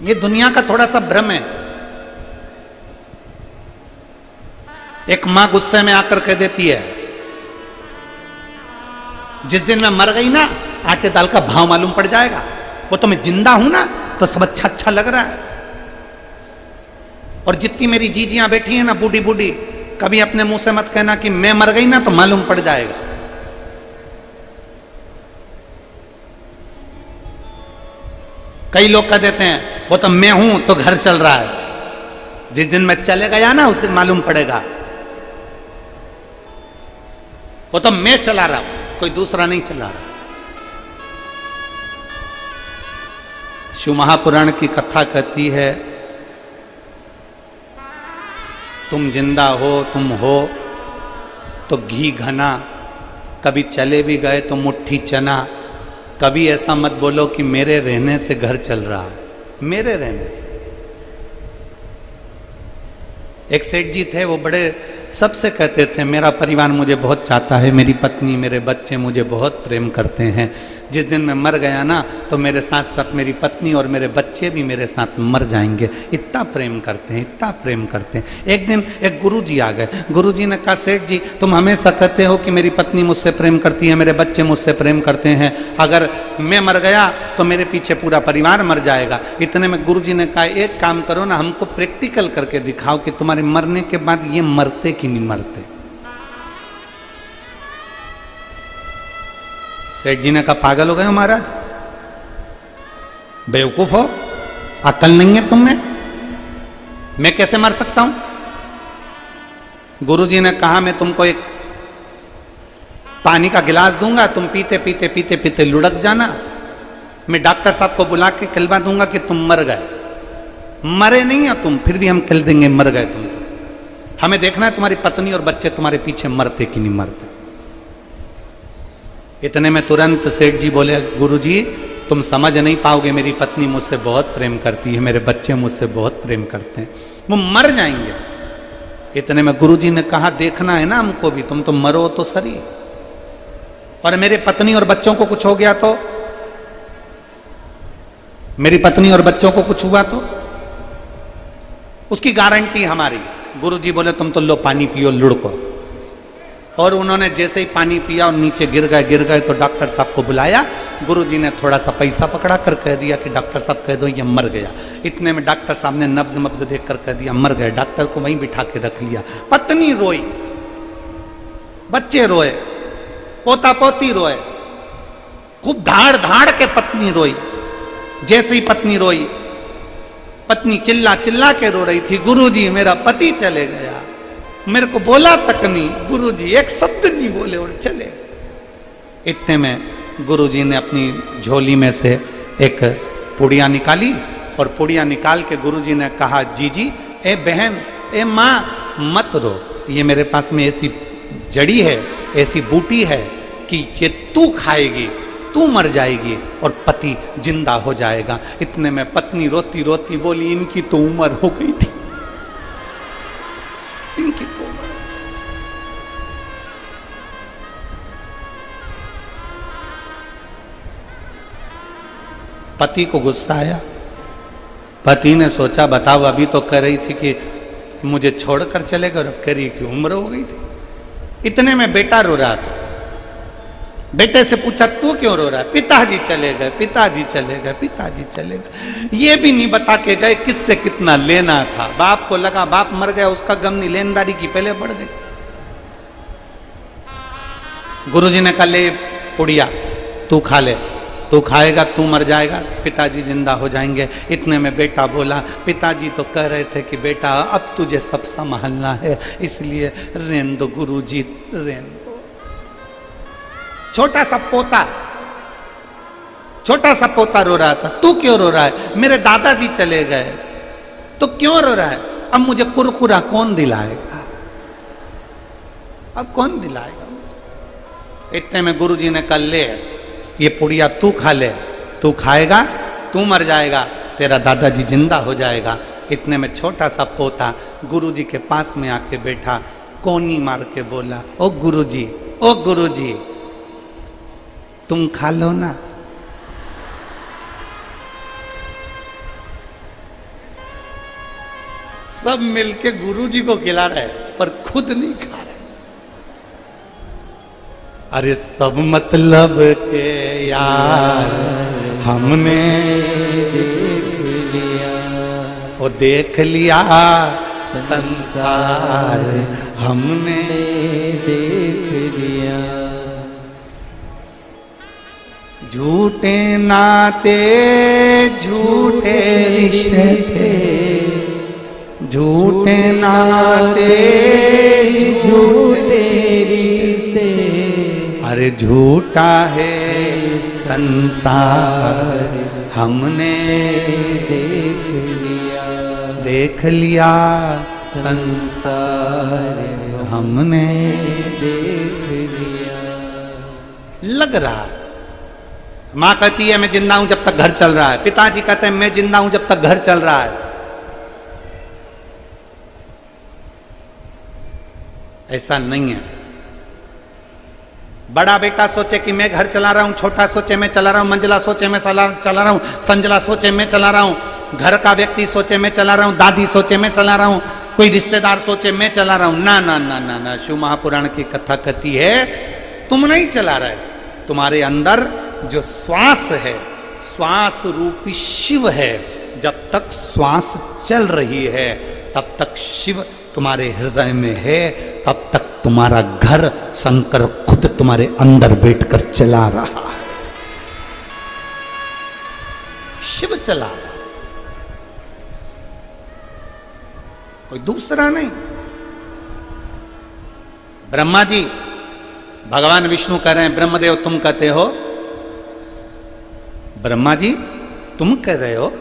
ये दुनिया का थोड़ा सा भ्रम है। एक मां गुस्से में आकर कह देती है, जिस दिन मैं मर गई ना, आटे दाल का भाव मालूम पड़ जाएगा। वो तो मैं जिंदा हूं ना, तो सब अच्छा अच्छा लग रहा है। और जितनी मेरी जीजियां बैठी हैं ना, बूढ़ी बूढ़ी, कभी अपने मुंह से मत कहना कि मैं मर गई ना, तो मालूम पड़ जाएगा। कई लोग कह देते हैं वो तो मैं हूं तो घर चल रहा है, जिस दिन मैं चले गया ना उस दिन मालूम पड़ेगा। वो तो मैं चला रहा हूं, कोई दूसरा नहीं चला रहा। शिव महापुराण की कथा कहती है, तुम जिंदा हो, तुम हो तो घी घना, कभी चले भी गए तो मुट्ठी चना। कभी ऐसा मत बोलो कि मेरे रहने से घर चल रहा है, मेरे रहने से। एक सेठ जी थे, वो बड़े सबसे कहते थे मेरा परिवार मुझे बहुत चाहता है, मेरी पत्नी मेरे बच्चे मुझे बहुत प्रेम करते हैं। जिस दिन मैं मर गया ना, तो मेरे साथ साथ मेरी पत्नी और मेरे बच्चे भी मेरे साथ मर जाएंगे। इतना प्रेम करते हैं, इतना प्रेम करते हैं। एक दिन एक गुरुजी आ गए। गुरुजी ने कहा, सेठ जी तुम हमेशा कहते हो कि मेरी पत्नी मुझसे प्रेम करती है, मेरे बच्चे मुझसे प्रेम करते हैं, अगर मैं मर गया तो मेरे पीछे पूरा परिवार मर जाएगा। इतने में गुरुजी ने कहा, एक काम करो ना, हमको प्रैक्टिकल करके दिखाओ कि तुम्हारे मरने के बाद ये मरते कि नहीं मरते। सेठ जी ने कहा, पागल हो गए हो महाराज, बेवकूफ हो, अकल नहीं है तुमने, मैं कैसे मर सकता हूं। गुरुजी ने कहा, मैं तुमको एक पानी का गिलास दूंगा, तुम पीते पीते पीते पीते लुढ़क जाना। मैं डॉक्टर साहब को बुला के कहलवा दूंगा कि तुम मर गए। मरे नहीं हो तुम, फिर भी हम कह देंगे मर गए तुम। तो हमें देखना है तुम्हारी पत्नी और बच्चे तुम्हारे पीछे मरते कि नहीं मरते। इतने में तुरंत सेठ जी बोले, गुरुजी तुम समझ नहीं पाओगे, मेरी पत्नी मुझसे बहुत प्रेम करती है, मेरे बच्चे मुझसे बहुत प्रेम करते हैं, वो मर जाएंगे। इतने में गुरुजी ने कहा, देखना है ना हमको भी, तुम तो मरो तो सही, और मेरे पत्नी और बच्चों को कुछ हो गया तो, मेरी पत्नी और बच्चों को कुछ हुआ तो उसकी गारंटी हमारी। गुरुजी बोले, तुम तो लो पानी पियो लुढ़को। और उन्होंने जैसे ही पानी पिया और नीचे गिर गए तो डॉक्टर साहब को बुलाया। गुरुजी ने थोड़ा सा पैसा पकड़ा कर कह दिया कि डॉक्टर साहब कह दो ये मर गया। इतने में डॉक्टर साहब ने नब्ज देख कर कह दिया मर गए। डॉक्टर को वहीं बिठा के रख लिया। पत्नी रोई, बच्चे रोए, पोता पोती रोए, खूब धाड़ धाड़ के पत्नी रोई। जैसे ही पत्नी रोई, पत्नी चिल्ला चिल्ला के रो रही थी, गुरुजी मेरा पति चले गया, मेरे को बोला तक नहीं, गुरुजी एक शब्द नहीं बोले और चले। इतने में गुरुजी ने अपनी झोली में से एक पुड़िया निकाली और पुड़िया निकाल के गुरुजी ने कहा, जीजी, ए बहन, ए माँ, मत रो, ये मेरे पास में ऐसी जड़ी है, ऐसी बूटी है कि ये तू खाएगी, तू मर जाएगी और पति जिंदा हो जाएगा। इतने में पत्नी रोती रोती बोली, इनकी तो उम्र हो गई थी, इनकी तो उम्र। पति को गुस्सा आया। पति ने सोचा, बताओ अभी तो कह रही थी कि मुझे छोड़कर चले गए, अब कह रही कि उम्र हो गई थी। इतने में बेटा रो रहा था। बेटे से पूछा, तू क्यों रो रहा है? पिताजी चले गए, पिताजी चले गए, पिताजी चले गए। ये भी नहीं बता के गए किससे कितना लेना था। बाप को लगा बाप मर गया, उसका गम नहीं, लेनदारी की पहले बढ़ गई। गुरुजी ने कहा, ले पुड़िया, तू खा ले, तू खाएगा तू मर जाएगा, पिताजी जिंदा हो जाएंगे। इतने में बेटा बोला, पिताजी तो कह रहे थे कि बेटा अब तुझे सब संभालना है, इसलिए रेन दो गुरुजी, रेन दो। छोटा सा पोता रो रहा था, तू क्यों रो रहा है? मेरे दादाजी चले गए। तो क्यों रो रहा है? अब मुझे कुरकुरा कौन दिलाएगा? अब कौन दिलाएगा मुझे? इतने में गुरुजी ने कहा, ले ये पुड़िया तू खा ले, तू खाएगा तू मर जाएगा, तेरा दादाजी जिंदा हो जाएगा। इतने में छोटा सा पोता गुरुजी के पास में आके बैठा, कोनी मार के बोला, ओ गुरुजी, ओ गुरुजी, तुम खा लो ना। सब मिलके गुरुजी को खिला रहे पर खुद नहीं खा रहे। अरे सब मतलब के यार हमने वो देख लिया, संसार हमने देख लिया। झूठे नाते झूठे रिश्ते, झूठे नाते झूठे रिश्ते, अरे झूठा है संसार हमने देख लिया, संसार हमने देख लिया। लग रहा, माँ कहती है मैं जिंदा हूं जब तक घर चल रहा है, पिताजी कहते हैं मैं जिंदा हूं जब तक घर चल रहा है। ऐसा नहीं है। बड़ा बेटा सोचे कि मैं घर चला रहा हूं, छोटा सोचे मैं चला रहा हूं, मंजिला सोचे मैं चला रहा हूं, संजला सोचे मैं चला रहा हूं, घर का व्यक्ति सोचे मैं चला रहा हूं, दादी सोचे मैं चला रहा हूं, कोई रिश्तेदार सोचे मैं चला रहा हूं। ना ना ना ना ना, शिव महापुराण की कथा कहती है तुम नहीं चला रहे, तुम्हारे अंदर जो श्वास है, श्वास रूपी शिव है, जब तक श्वास चल रही है तब तक शिव तुम्हारे हृदय में है, तब तक तुम्हारा घर शंकर खुद तुम्हारे अंदर बैठकर चला रहा है। शिव चला रहा, कोई दूसरा नहीं। ब्रह्मा जी, भगवान विष्णु कह रहे हैं, ब्रह्मदेव तुम कहते हो, ब्रह्मा जी तुम कह रहे हो,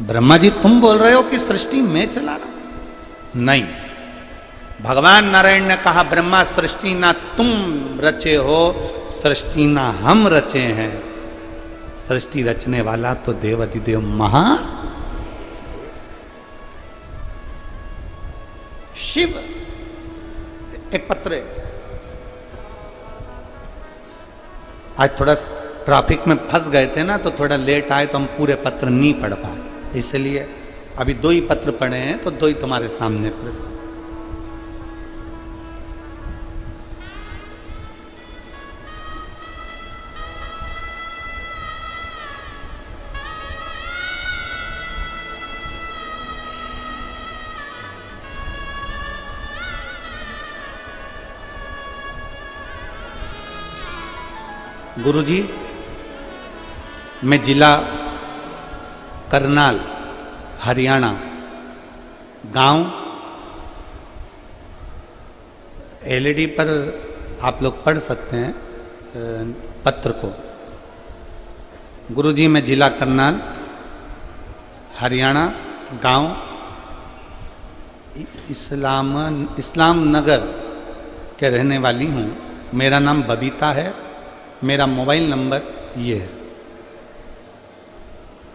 ब्रह्मा जी तुम बोल रहे हो कि सृष्टि मैं चला रहा हूं? नहीं, भगवान नारायण ने कहा ब्रह्मा सृष्टि ना तुम रचे हो, सृष्टि ना हम रचे हैं, सृष्टि रचने वाला तो देवाधिदेव महा शिव। एक पत्र है, आज थोड़ा ट्रैफिक में फंस गए थे ना, तो थोड़ा लेट आए तो हम पूरे पत्र नहीं पढ़ पाए, इसलिए अभी 2 ही पत्र पढ़े हैं, तो 2 ही तुम्हारे सामने प्रश्न। गुरुजी, मैं जिला करनाल हरियाणा, गांव एलईडी पर आप लोग पढ़ सकते हैं पत्र को। गुरुजी, मैं जिला करनाल हरियाणा, गांव इस्लाम नगर के रहने वाली हूँ। मेरा नाम बबीता है, मेरा मोबाइल नंबर ये है।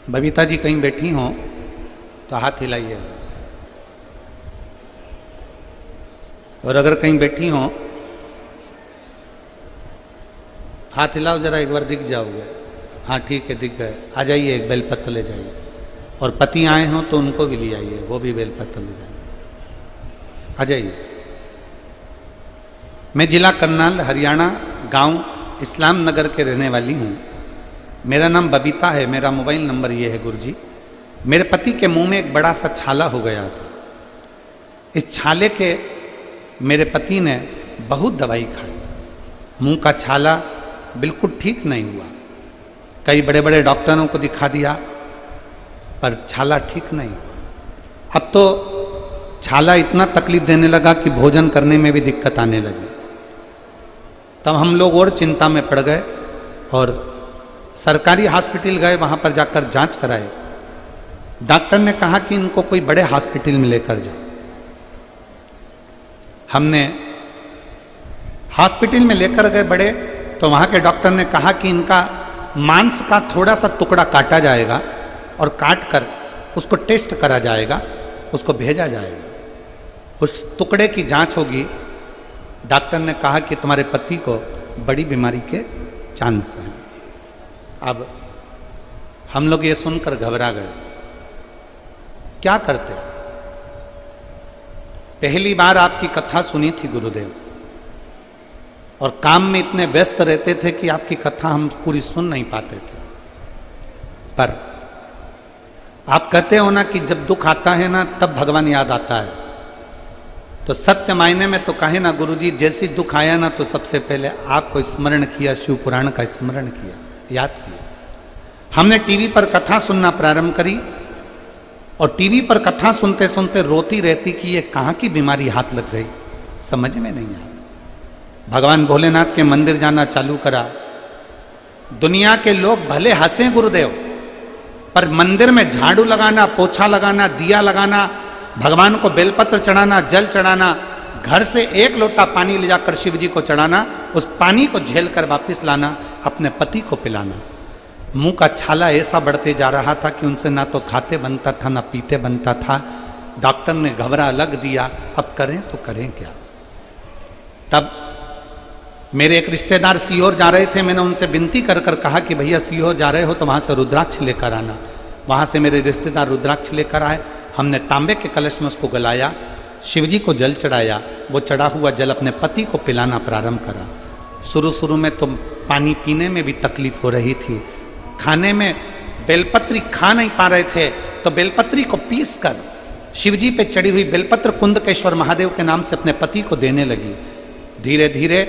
बबीता जी कहीं बैठी हों तो हाथ हिलाइए, और अगर कहीं बैठी हों हाथ हिलाओ जरा, एक बार दिख जाओगे। हाँ ठीक है, दिख गए। आ जाइए, एक बेलपत्र ले जाइए, और पति आए हों तो उनको भी ले आइए, वो भी बेलपत्र ले जाइए। आ जाइए। मैं जिला करनाल हरियाणा, गांव इस्लाम नगर के रहने वाली हूँ। मेरा नाम बबीता है, मेरा मोबाइल नंबर ये है। गुरुजी, मेरे पति के मुंह में एक बड़ा सा छाला हो गया था। इस छाले के मेरे पति ने बहुत दवाई खाई, मुंह का छाला बिल्कुल ठीक नहीं हुआ। कई बड़े बड़े डॉक्टरों को दिखा दिया, पर छाला ठीक नहीं हुआ। अब तो छाला इतना तकलीफ देने लगा कि भोजन करने में भी दिक्कत आने लगी। तब हम लोग और चिंता में पड़ गए और सरकारी हॉस्पिटल गए, वहाँ पर जाकर जांच कराए। डॉक्टर ने कहा कि इनको कोई बड़े हॉस्पिटल में लेकर जाओ। हमने हॉस्पिटल में लेकर गए बड़े, तो वहाँ के डॉक्टर ने कहा कि इनका मांस का थोड़ा सा टुकड़ा काटा जाएगा और काट कर उसको टेस्ट करा जाएगा, उसको भेजा जाएगा। उस टुकड़े की जांच होगी। डॉक्टर ने कहा कि तुम्हारे पति को बड़ी बीमारी के चांस हैं। अब हम लोग ये सुनकर घबरा गए, क्या करते? पहली बार आपकी कथा सुनी थी गुरुदेव, और काम में इतने व्यस्त रहते थे कि आपकी कथा हम पूरी सुन नहीं पाते थे। पर आप कहते हो ना कि जब दुख आता है ना तब भगवान याद आता है, तो सत्य मायने में तो कहे ना गुरुजी, जैसी दुख आया ना तो सबसे पहले आपको स्मरण किया, शिव पुराण का स्मरण किया, याद किया। हमने टीवी पर कथा सुनना प्रारंभ करी, और टीवी पर कथा सुनते सुनते रोती रहती कि ये कहाँ की बीमारी हाथ लग गई, समझ में नहीं आया। भगवान भोलेनाथ के मंदिर जाना चालू करा। दुनिया के लोग भले हंसे गुरुदेव, पर मंदिर में झाड़ू लगाना, पोछा लगाना, दिया लगाना, भगवान को बेलपत्र चढ़ाना, जल चढ़ाना, घर से 1 लोटा पानी ले जाकर शिव जी को चढ़ाना, उस पानी को झेल कर वापिस लाना, अपने पति को पिलाना। मुंह का छाला ऐसा बढ़ते जा रहा था कि उनसे ना तो खाते बनता था ना पीते बनता था। डॉक्टर ने घबरा लग दिया, अब करें तो करें क्या। तब मेरे एक रिश्तेदार सीहोर जा रहे थे, मैंने उनसे विनती कर कर कहा कि भैया सीहोर जा रहे हो तो वहाँ से रुद्राक्ष लेकर आना। वहाँ से मेरे रिश्तेदार रुद्राक्ष लेकर आए। हमने तांबे के कलश में उसको गलाया, शिवजी को जल चढ़ाया, वो चढ़ा हुआ जल अपने पति को पिलाना प्रारंभ करा। शुरू में तो पानी पीने में भी तकलीफ हो रही थी, खाने में बेलपत्री खा नहीं पा रहे थे, तो बेलपत्री को पीस कर शिवजी पे चढ़ी हुई बेलपत्र कुंदकेश्वर महादेव के नाम से अपने पति को देने लगी। धीरे धीरे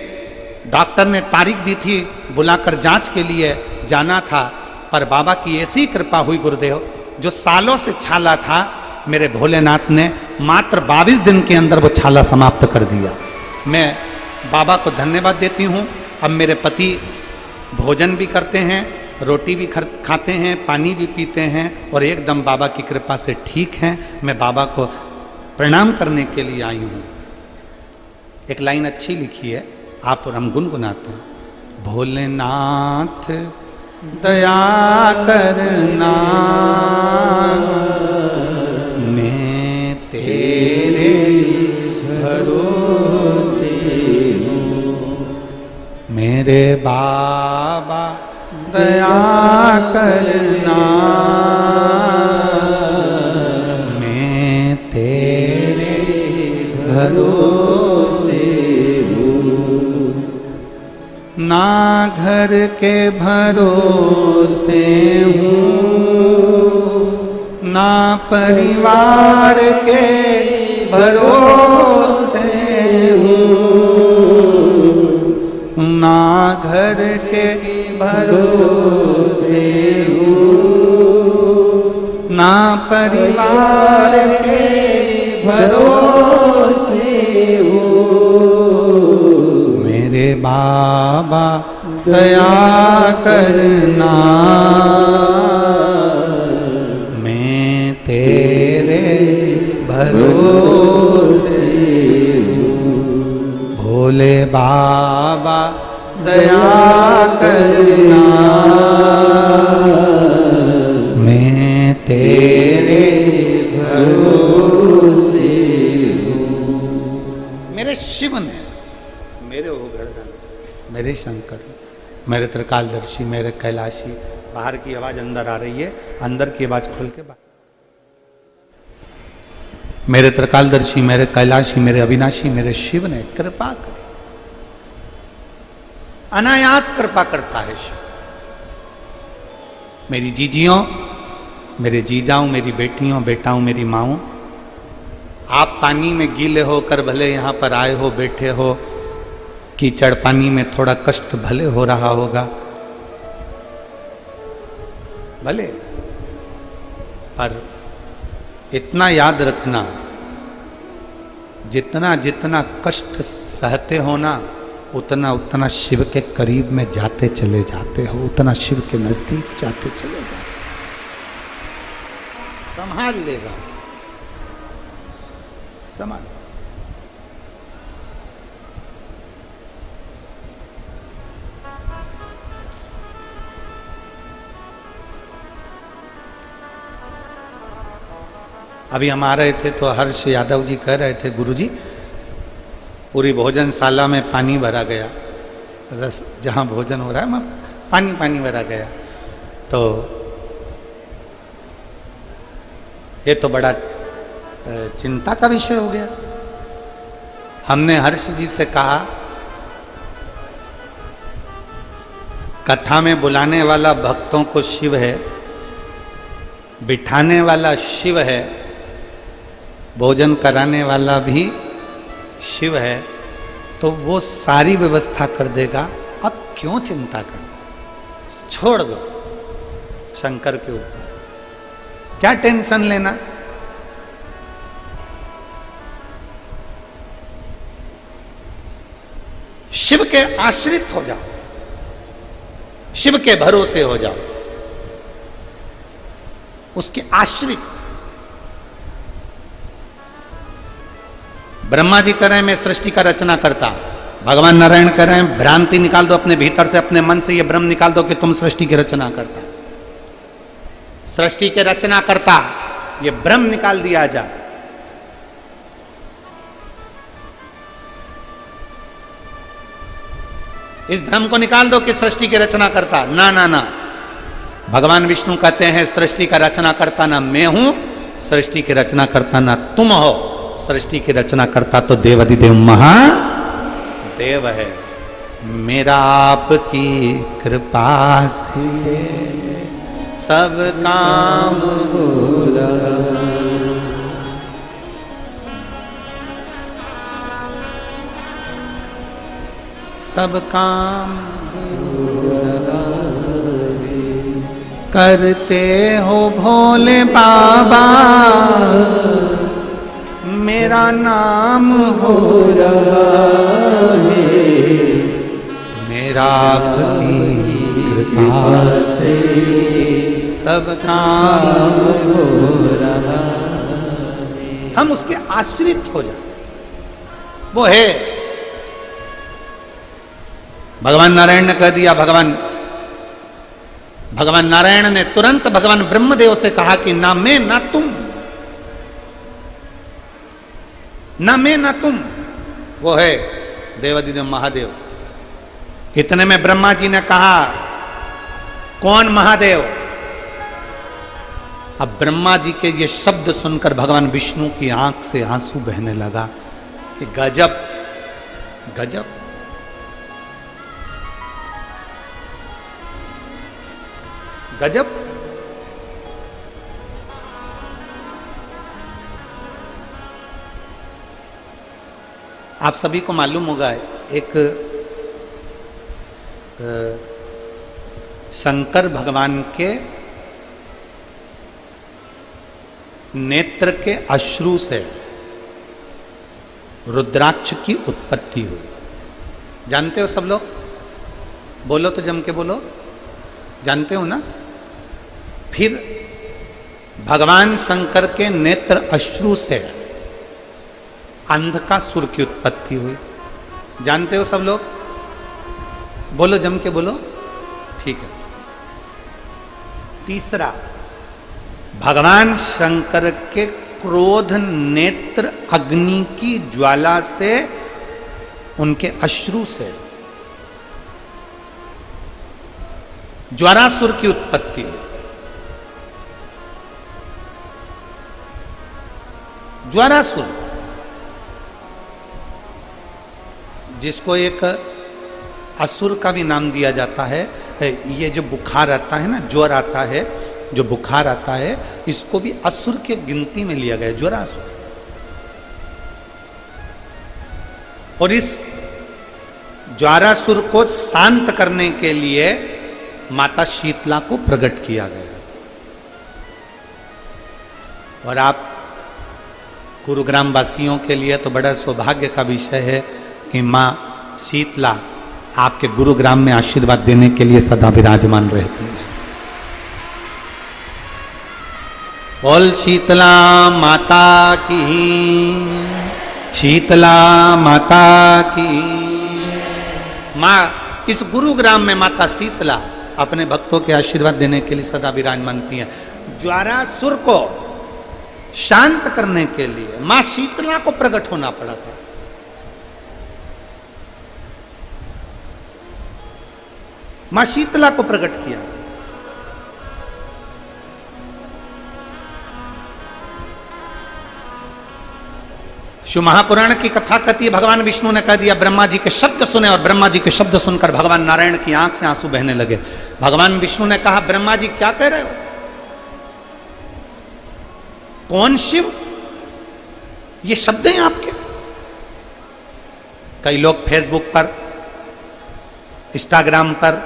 डॉक्टर ने तारीख दी थी, बुलाकर जांच के लिए जाना था, पर बाबा की ऐसी कृपा हुई गुरुदेव, जो सालों से छाला था, मेरे भोलेनाथ ने मात्र 22 दिन के अंदर वो छाला समाप्त कर दिया। मैं बाबा को धन्यवाद देती हूँ। अब मेरे पति भोजन भी करते हैं, रोटी भी खाते हैं, पानी भी पीते हैं और एकदम बाबा की कृपा से ठीक हैं। मैं बाबा को प्रणाम करने के लिए आई हूँ। एक लाइन अच्छी लिखी है, आप और हम गुनगुनाते हैं। भोलेनाथ दया करना, मैं तेरे भरोसे हूँ। मेरे बाबा दया करना, मैं तेरे भरोसे हूँ। ना घर के भरोसे हूँ, ना परिवार के भरोसे हूँ, ना घर के भरोसे हूँ, ना परिवार के भरोसे हूँ। मेरे बाबा दया करना, मैं तेरे भरोसे हूँ। भोले बाबा दया करना, मैं तेरे भरोसे हूँ। मेरे शिव ने, मेरे ओगड़धन, मेरे शंकर, मेरे त्रिकालदर्शी, मेरे कैलाशी। बाहर की आवाज अंदर आ रही है, अंदर की आवाज खोल के बाहर। मेरे त्रिकालदर्शी, मेरे कैलाशी, मेरे अविनाशी, मेरे शिव ने कृपा करी। अनायास कृपा करता है शिव। मेरी जीजियों, मेरे जीजाओं, मेरी बेटियों, बेटाओं, मेरी माओं, आप पानी में गीले होकर भले यहाँ पर आए हो, बैठे हो, कीचड़ पानी में थोड़ा कष्ट भले हो रहा होगा, भले, पर इतना याद रखना, जितना जितना कष्ट सहते हो ना, उतना उतना शिव के करीब में जाते चले जाते हो, उतना शिव के नजदीक जाते चले जाते। संभाल लेगा, संभाल। अभी हम आ रहे थे तो हर्ष यादव जी कह रहे थे, गुरुजी पूरी भोजनशाला में पानी भरा गया, रस जहाँ भोजन हो रहा है वहाँ पानी पानी भरा गया। तो ये तो बड़ा चिंता का विषय हो गया। हमने हर्ष जी से कहा, कथा में बुलाने वाला भक्तों को शिव है, बिठाने वाला शिव है, भोजन कराने वाला भी शिव है, तो वो सारी व्यवस्था कर देगा। अब क्यों चिंता करना, छोड़ दो शंकर के ऊपर, क्या टेंशन लेना। शिव के आश्रित हो जाओ, शिव के भरोसे हो जाओ, उसके आश्रित। ब्रह्मा जी कह रहे हैं मैं सृष्टि का रचना करता, भगवान नारायण कह रहे हैं भ्रांति निकाल दो अपने भीतर से, अपने मन से ये भ्रम निकाल दो कि तुम सृष्टि की रचना करता। सृष्टि के रचना करता, ये भ्रम निकाल दिया जाए। इस भ्रम को निकाल दो कि सृष्टि की रचना करता। ना ना ना, भगवान विष्णु कहते हैं सृष्टि का रचना करता ना मैं हूं, सृष्टि की रचना करता ना तुम हो, सृष्टि की रचना करता तो देवाधिदेव महादेव है। मेरा आपकी कृपा से सब काम हो रहा, सब काम करते हो भोले बाबा, मेरा नाम हो रहा है, मेरा आपकी कृपा कृपा से सब काम हो रहा। हम उसके आश्रित हो जाए, वो है। भगवान नारायण ने कह दिया, भगवान नारायण ने तुरंत भगवान ब्रह्मदेव से कहा कि ना मैं ना तुम, ना मैं ना तुम, वो है देवादिदेव महादेव। इतने में ब्रह्मा जी ने कहा, कौन महादेव? अब ब्रह्मा जी के ये शब्द सुनकर भगवान विष्णु की आंख से आंसू बहने लगा कि गजब गजब। गजब। आप सभी को मालूम होगा, एक शंकर भगवान के नेत्र के अश्रु से रुद्राक्ष की उत्पत्ति हुई। जानते हो सब लोग? बोलो तो जम के बोलो, जानते हो ना? फिर भगवान शंकर के नेत्र अश्रु से अंधकासुर की उत्पत्ति हुई। जानते हो सब लोग? बोलो जम के बोलो, ठीक है। तीसरा, भगवान शंकर के क्रोध नेत्र अग्नि की ज्वाला से, उनके अश्रु से ज्वारासुर की उत्पत्ति हुई। ज्वारासुर, जिसको एक असुर का भी नाम दिया जाता है। ये जो बुखार आता है ना, ज्वर आता है, जो बुखार आता है, इसको भी असुर के गिनती में लिया गया, ज्वरासुर। और इस ज्वारासुर को शांत करने के लिए माता शीतला को प्रकट किया गया। और आप गुरुग्राम वासियों के लिए तो बड़ा सौभाग्य का विषय है कि माँ शीतला आपके गुरुग्राम में आशीर्वाद देने के लिए सदा विराजमान रहती है। बोल शीतला माता की, शीतला माता की। माँ इस गुरुग्राम में माता शीतला अपने भक्तों के आशीर्वाद देने के लिए सदा विराजमानती है। ज्वारासुर को शांत करने के लिए मां शीतला को प्रकट होना पड़ा था। मां शीतला को प्रकट किया। शिव महापुराण की कथा कहती है, भगवान विष्णु ने कह दिया ब्रह्मा जी के शब्द सुने, और ब्रह्मा जी के शब्द सुनकर भगवान नारायण की आंख से आंसू बहने लगे। भगवान विष्णु ने कहा, ब्रह्मा जी क्या कह रहे हो? कौन शिव? ये शब्द हैं आपके? कई लोग फेसबुक पर, इंस्टाग्राम पर,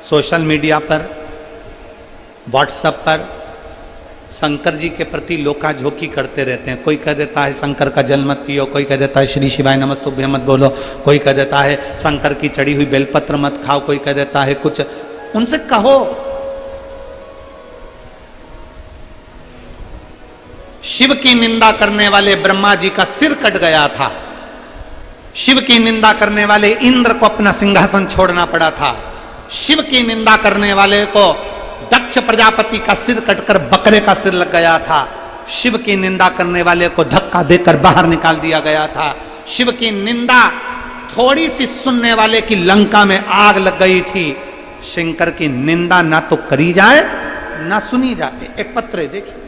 सोशल मीडिया पर, व्हाट्सएप पर शंकर जी के प्रति लोकाझोंकी करते रहते हैं। कोई कह देता है शंकर का जल मत पियो, कोई कह देता है श्री शिवाय नमस्तुभ्यं मत बोलो, कोई कह देता है शंकर की चढ़ी हुई बेलपत्र मत खाओ, कोई कह देता है कुछ। उनसे कहो, शिव की निंदा करने वाले ब्रह्मा जी का सिर कट गया था। शिव की निंदा करने वाले इंद्र को अपना सिंहासन छोड़ना पड़ा था। शिव की निंदा करने वाले को दक्ष प्रजापति का सिर कटकर बकरे का सिर लग गया था। शिव की निंदा करने वाले को धक्का देकर बाहर निकाल दिया गया था। शिव की निंदा थोड़ी सी सुनने वाले की लंका में आग लग गई थी। शंकर की निंदा ना तो करी जाए ना सुनी जाए। एक पत्र है, देखिए।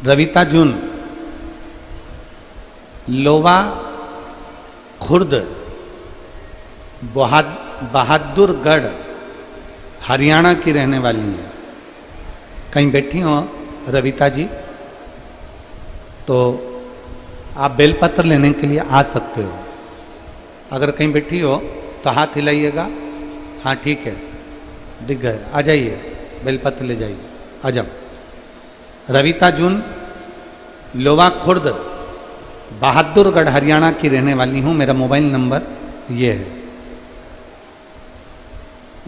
रविता जून लोवा खुर्द बहादुरगढ़ हरियाणा की रहने वाली है। कहीं बैठी हो रविता जी तो आप बेलपत्र लेने के लिए आ सकते हो। अगर कहीं बैठी हो तो हाथ हिलाइएगा। हाँ ठीक है, दिख गए, आ जाइए, बेलपत्र ले जाइए, आ जाओ। रविता जून लोवा खुर्द बहादुरगढ़ हरियाणा की रहने वाली हूँ। मेरा मोबाइल नंबर ये है।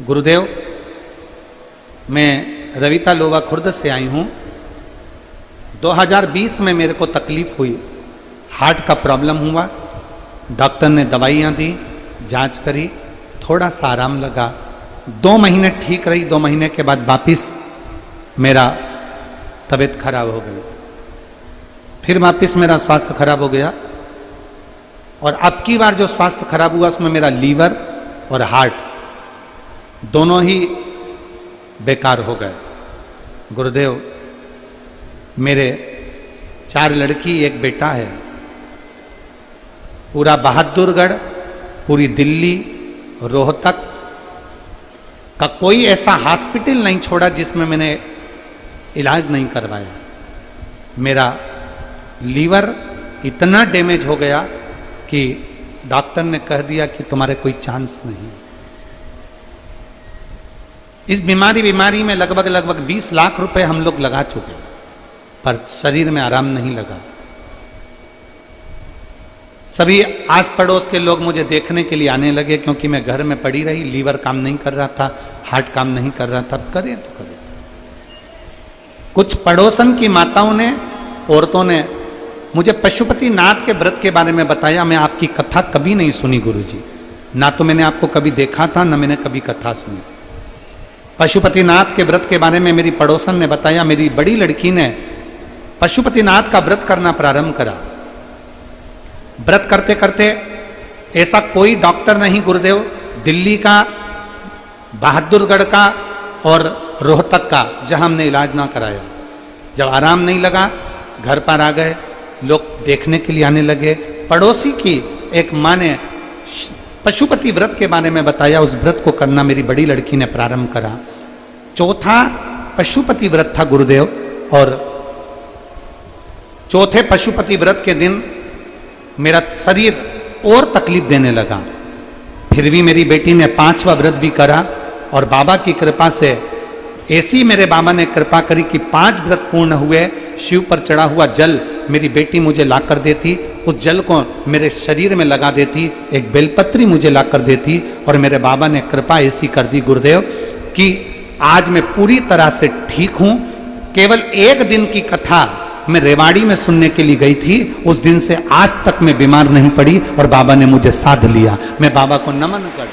गुरुदेव, मैं रविता लोवा खुर्द से आई हूँ। 2020 में मेरे को तकलीफ हुई, हार्ट का प्रॉब्लम हुआ। डॉक्टर ने दवाइयाँ दी, जांच करी, थोड़ा सा आराम लगा। 2 महीने ठीक रही। 2 महीने के बाद वापिस मेरा तबीयत खराब हो गई। फिर वापिस मेरा स्वास्थ्य खराब हो गया। और अब की बार जो स्वास्थ्य खराब हुआ उसमें मेरा लीवर और हार्ट दोनों ही बेकार हो गए। गुरुदेव, मेरे 4 लड़की 1 बेटा है। पूरा बहादुरगढ़, पूरी दिल्ली, रोहतक का कोई ऐसा हॉस्पिटल नहीं छोड़ा जिसमें मैंने इलाज नहीं करवाया। मेरा लीवर इतना डैमेज हो गया कि डॉक्टर ने कह दिया कि तुम्हारे कोई चांस नहीं। इस बीमारी में लगभग 20 लाख रुपए हम लोग लगा चुके हैं, पर शरीर में आराम नहीं लगा। सभी आस पड़ोस के लोग मुझे देखने के लिए आने लगे, क्योंकि मैं घर में पड़ी रही। लीवर काम नहीं कर रहा था, हार्ट काम नहीं कर रहा था। करें तो करें। कुछ पड़ोसन की माताओं ने, औरतों ने मुझे पशुपतिनाथ के व्रत के बारे में बताया। मैं आपकी कथा कभी नहीं सुनी गुरुजी, ना तो मैंने आपको कभी देखा था, ना मैंने कभी कथा सुनी थी। पशुपतिनाथ के व्रत के बारे में मेरी पड़ोसन ने बताया। मेरी बड़ी लड़की ने पशुपतिनाथ का व्रत करना प्रारंभ करा। व्रत करते करते ऐसा कोई डॉक्टर नहीं गुरुदेव, दिल्ली का, बहादुरगढ़ का और रोहतक का, जहां हमने इलाज ना कराया। जब आराम नहीं लगा, घर पर आ गए, लोग देखने के लिए आने लगे। पड़ोसी की एक माँ ने पशुपति व्रत के बारे में बताया। उस व्रत को करना मेरी बड़ी लड़की ने प्रारंभ करा। चौथा पशुपति व्रत था गुरुदेव, और चौथे पशुपति व्रत के दिन मेरा शरीर और तकलीफ देने लगा। फिर भी मेरी बेटी ने 5वां व्रत भी करा, और बाबा की कृपा से ऐसी मेरे बाबा ने कृपा करी कि 5 व्रत पूर्ण हुए। शिव पर चढ़ा हुआ जल मेरी बेटी मुझे ला कर देती, उस जल को मेरे शरीर में लगा देती, एक बेलपत्री मुझे ला कर देती, और मेरे बाबा ने कृपा ऐसी कर दी गुरुदेव कि आज मैं पूरी तरह से ठीक हूँ। केवल 1 दिन की कथा मैं रेवाड़ी में सुनने के लिए गई थी, उस दिन से आज तक मैं बीमार नहीं पड़ी, और बाबा ने मुझे साध लिया। मैं बाबा को नमन कर।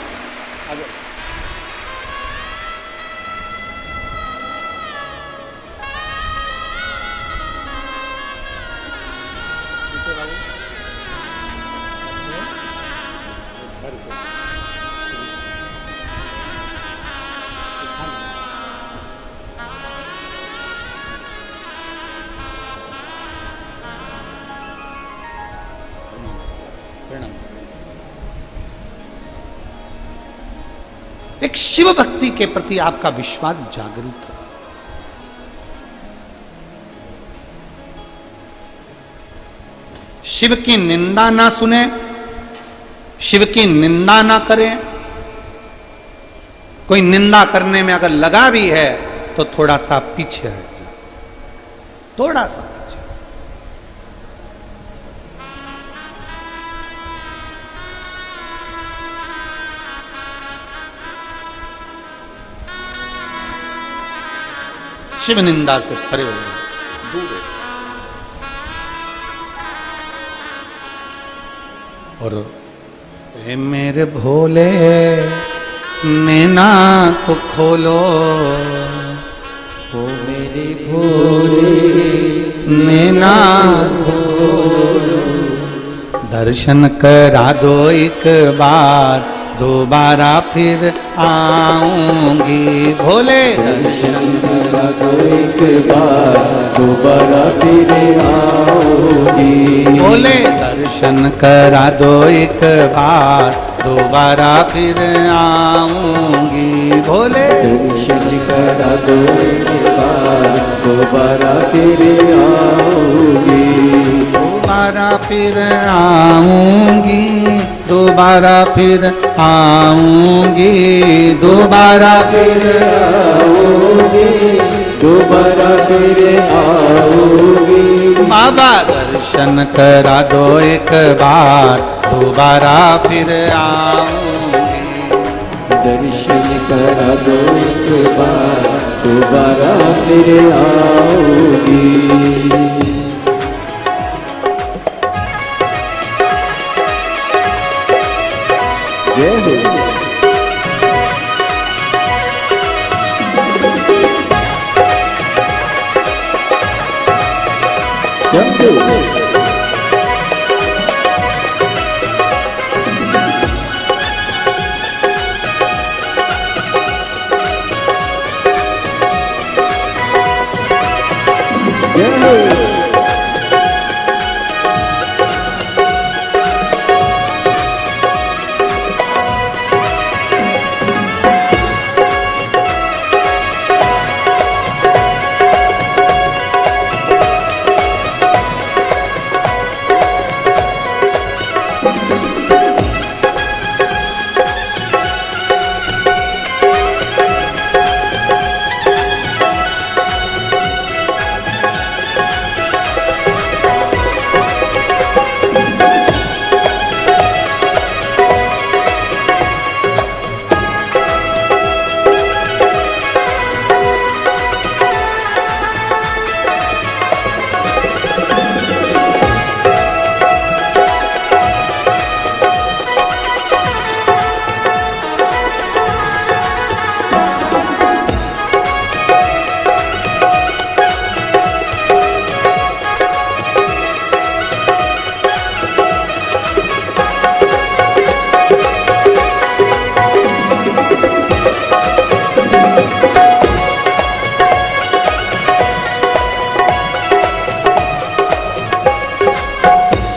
एक शिव भक्ति के प्रति आपका विश्वास जागृत हो। शिव की निंदा ना सुने, शिव की निंदा ना करें। कोई निंदा करने में अगर लगा भी है तो थोड़ा सा पीछे हट जाए, थोड़ा सा पीछे। शिव निंदा से परे हो, दूर हो। और ए मेरे भोले नैना तो खोलो, ओ मेरे भोले नैना तो खोलो, दर्शन करा दो एक बार, दोबारा फिर आऊंगी। भोले दर्शन करा दो एक बार, दोबारा फिर आऊंगी। भोले दर्शन करा दो एक बार, दोबारा फिर आऊंगी। भोले दर्शन करा दो एक बार, दोबारा फिर आऊंगी। दोबारा फिर आऊंगी, दोबारा फिर आऊंगी, दोबारा फिर आऊंगी, दोबारा फिर आऊंगी। बाबा दर्शन करा दो एक बार, दोबारा फिर आऊंगी। दर्शन करा दो एक बार, दोबारा फिर आऊंगी। जय हो।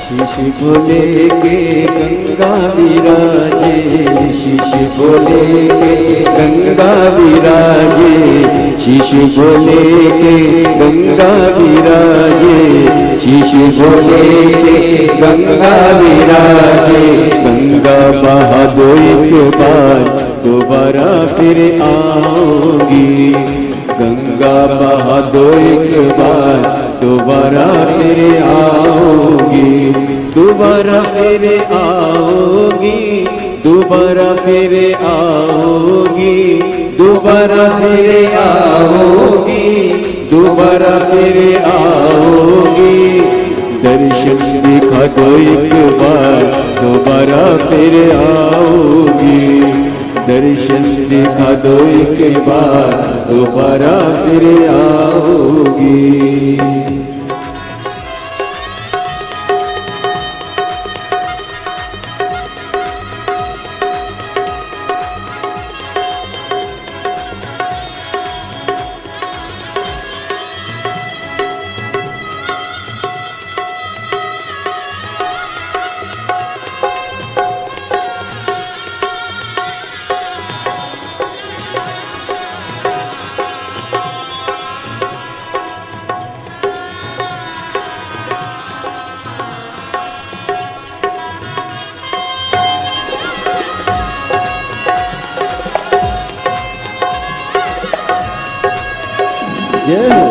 शंभू बोले के गंगा विराजे, शीश बोले के गंगा विराजे, शीश बोले के गंगा विराजे, शीश बोले के गंगा विराजे। गंगा बहा दो एक बार, दोबारा फिर आऊंगी। गंगा बहा दो एक बार, दोबारा फिर आऊंगी। दोबारा फिर आओगी, दोबारा फिर आओगी, दोबारा फिर आओगी, दोबारा फिर आओगी। दर्शन दिखा दो एक बार, दोबारा फिर आओगी। दर्शन दिखा दो एक बार, दोबारा फिर आओगी। जय हो।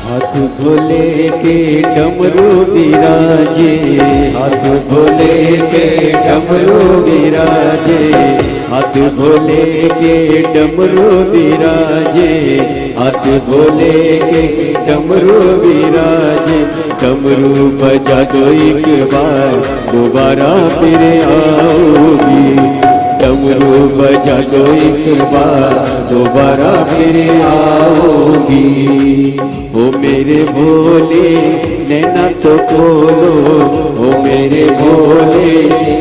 हाथ भोले के डमरू विराजे, हाथ भोले के डमरू विराजे, हाथ भोले के डमरू विराजे, हाथ भोले के डमरू विराजे। डमरू बजा दो एक बार, दोबारा फिर आओगी। डमरू बजा दो एक बार, दोबारा फिर आओगी। ओ मेरे भोले नैना तो खोलो, ओ मेरे भोले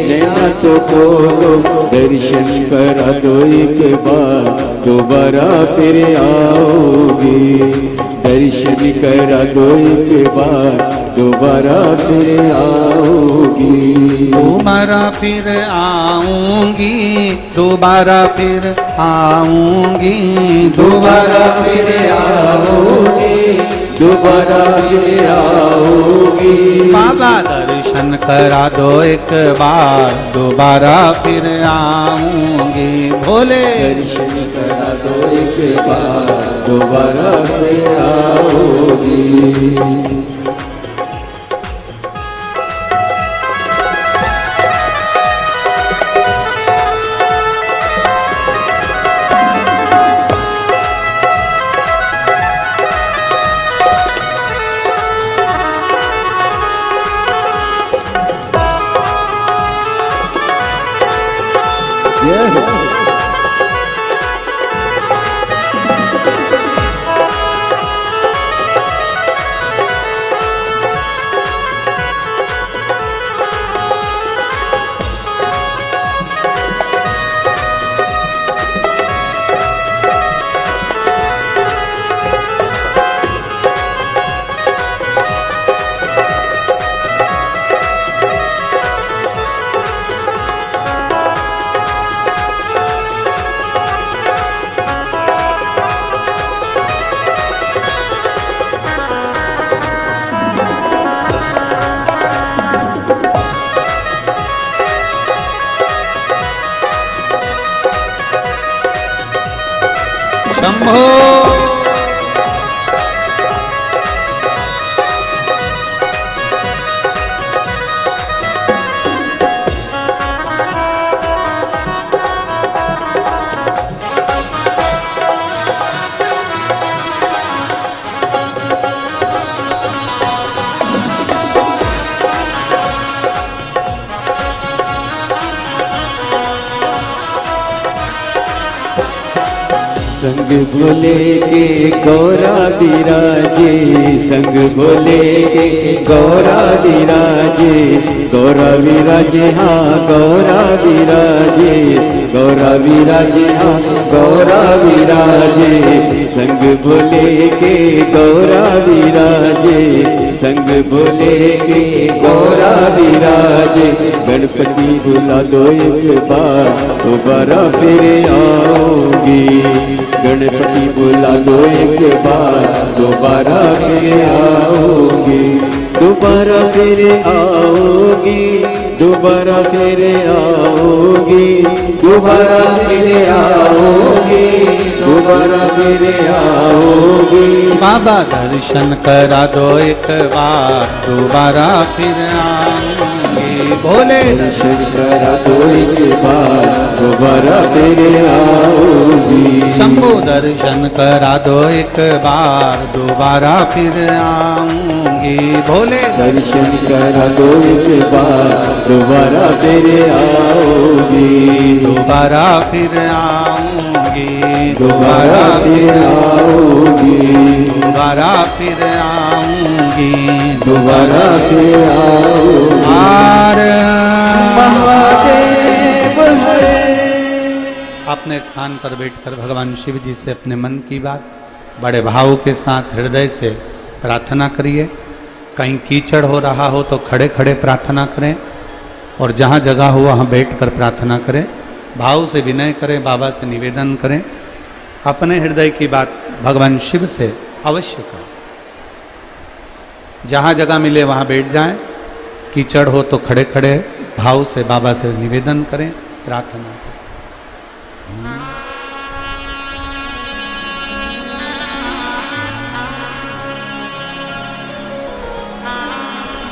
नैना तो खोलो। दर्शन करा दो एक बार, दोबारा फिर आओगी। दर्शन करा दो एक बार, दोबारा फिर आओगी। दोबारा फिर आऊंगी, दोबारा फिर आऊंगी, दोबारा फिर आओगी, दोबारा फिर आओगी। बाबा दर्शन करा दो एक बार, दोबारा फिर आऊंगी। भोले दर्शन करा दो एक बार, दोबारा फिर आओगी। शंभो संग भोले के गौरा विराजे, संग भोले के गौरा विराजे, गौरा विराजे हाँ गौरा विराजे, गौरा विराजे हाँ गौरा विराजे। संग भोले के गौरा विराजे, संग भोले के गौरा विराजे। गणपति बुला दो एक बार, दोबारा फिर आओगी। गणपति बुला दो एक बार, दोबारा फिर आओगी। दोबारा फिर आओगी, दोबारा फिर आओगी, दोबारा फिर आओगी, दोबारा फिर आओगी। बाबा दर्शन करा दो एक बार, दोबारा फिर आऊंगी। भोले दर्शन करा दो एक बार, दोबारा फिर आओगी। शंभो दर्शन करा दो एक बार, दोबारा फिर आऊंगी। भोले दर्शन करा दो एक बार, दोबारा फिर आओगी। दोबारा फिर आऊंगी, दोबारा फिर आओगी। दोबारा फिर आऊंगी, दोबारा फिर आओगी। आर महादेव हरे। अपने स्थान पर बैठकर भगवान शिव जी से अपने मन की बात बड़े भाव के साथ हृदय से प्रार्थना करिए। कहीं कीचड़ हो रहा हो तो खड़े खड़े प्रार्थना करें, और जहाँ जगह हो वहाँ बैठकर प्रार्थना करें। भाव से विनय करें, बाबा से निवेदन करें। अपने हृदय की बात भगवान शिव से अवश्य करें। जहाँ जगह मिले वहाँ बैठ जाएं। कीचड़ हो तो खड़े खड़े भाव से बाबा से निवेदन करें, प्रार्थना करें।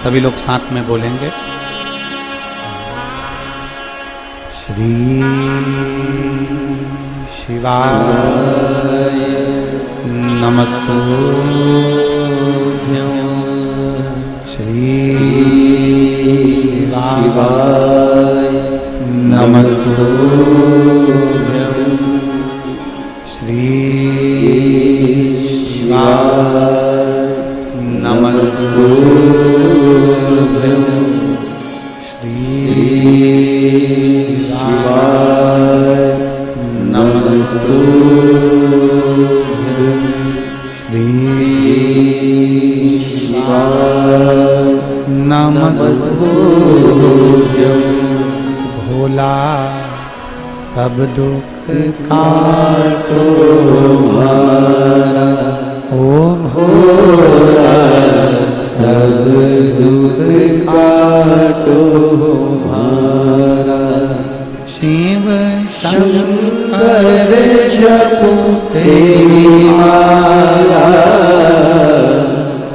सभी लोग साथ में बोलेंगे। श्री शिवाय नमस्तुभ्यं। श्री शिवाय नमस्तुभ्यं। श्री शिवाय नमस्तुभ्यं। श्री शिवाय नमस्तुभ्यं। श्री शिवाय नमस्तुभ्यं। भोला सब दुख काटो हमारा, ओ भोला सब दुख काटो हमारा। शिव शंकर जपो तेरी माला,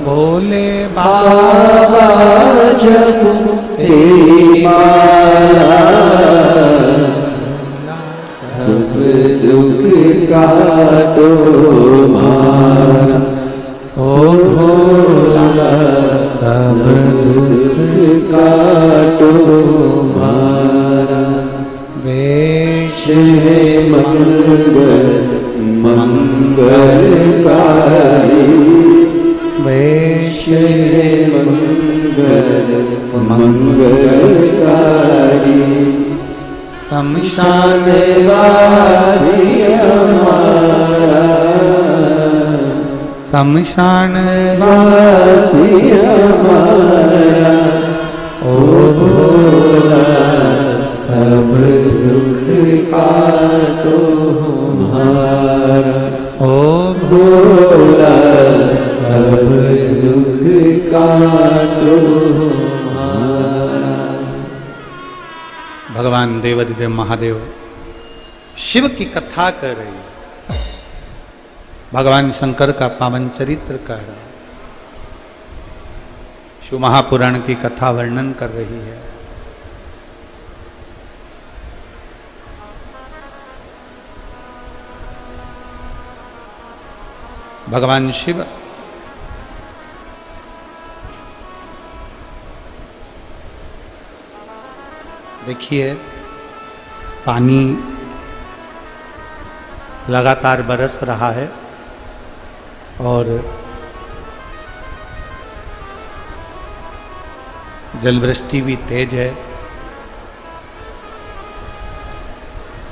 भोले बाबा जपो तेरी माला। सब दुख काटो हमारा, ओ भोला सब दुख काटो हमारा। वेश है मंगल मंगलकारी, वेश है मंगल मंगलकारी। शमशान वासी हमारा, शमशान वासी हमारा। ओ भोला सब दुख काटो हमारा, ओ भोला सब दुख काटो हमारा। भगवान देवाधिदेव महादेव शिव की कथा कर रही है, भगवान शंकर का पावन चरित्र कह रहा है, शिव महापुराण की कथा वर्णन कर रही है। भगवान शिव देखिए पानी लगातार बरस रहा है और जलवृष्टि भी तेज है।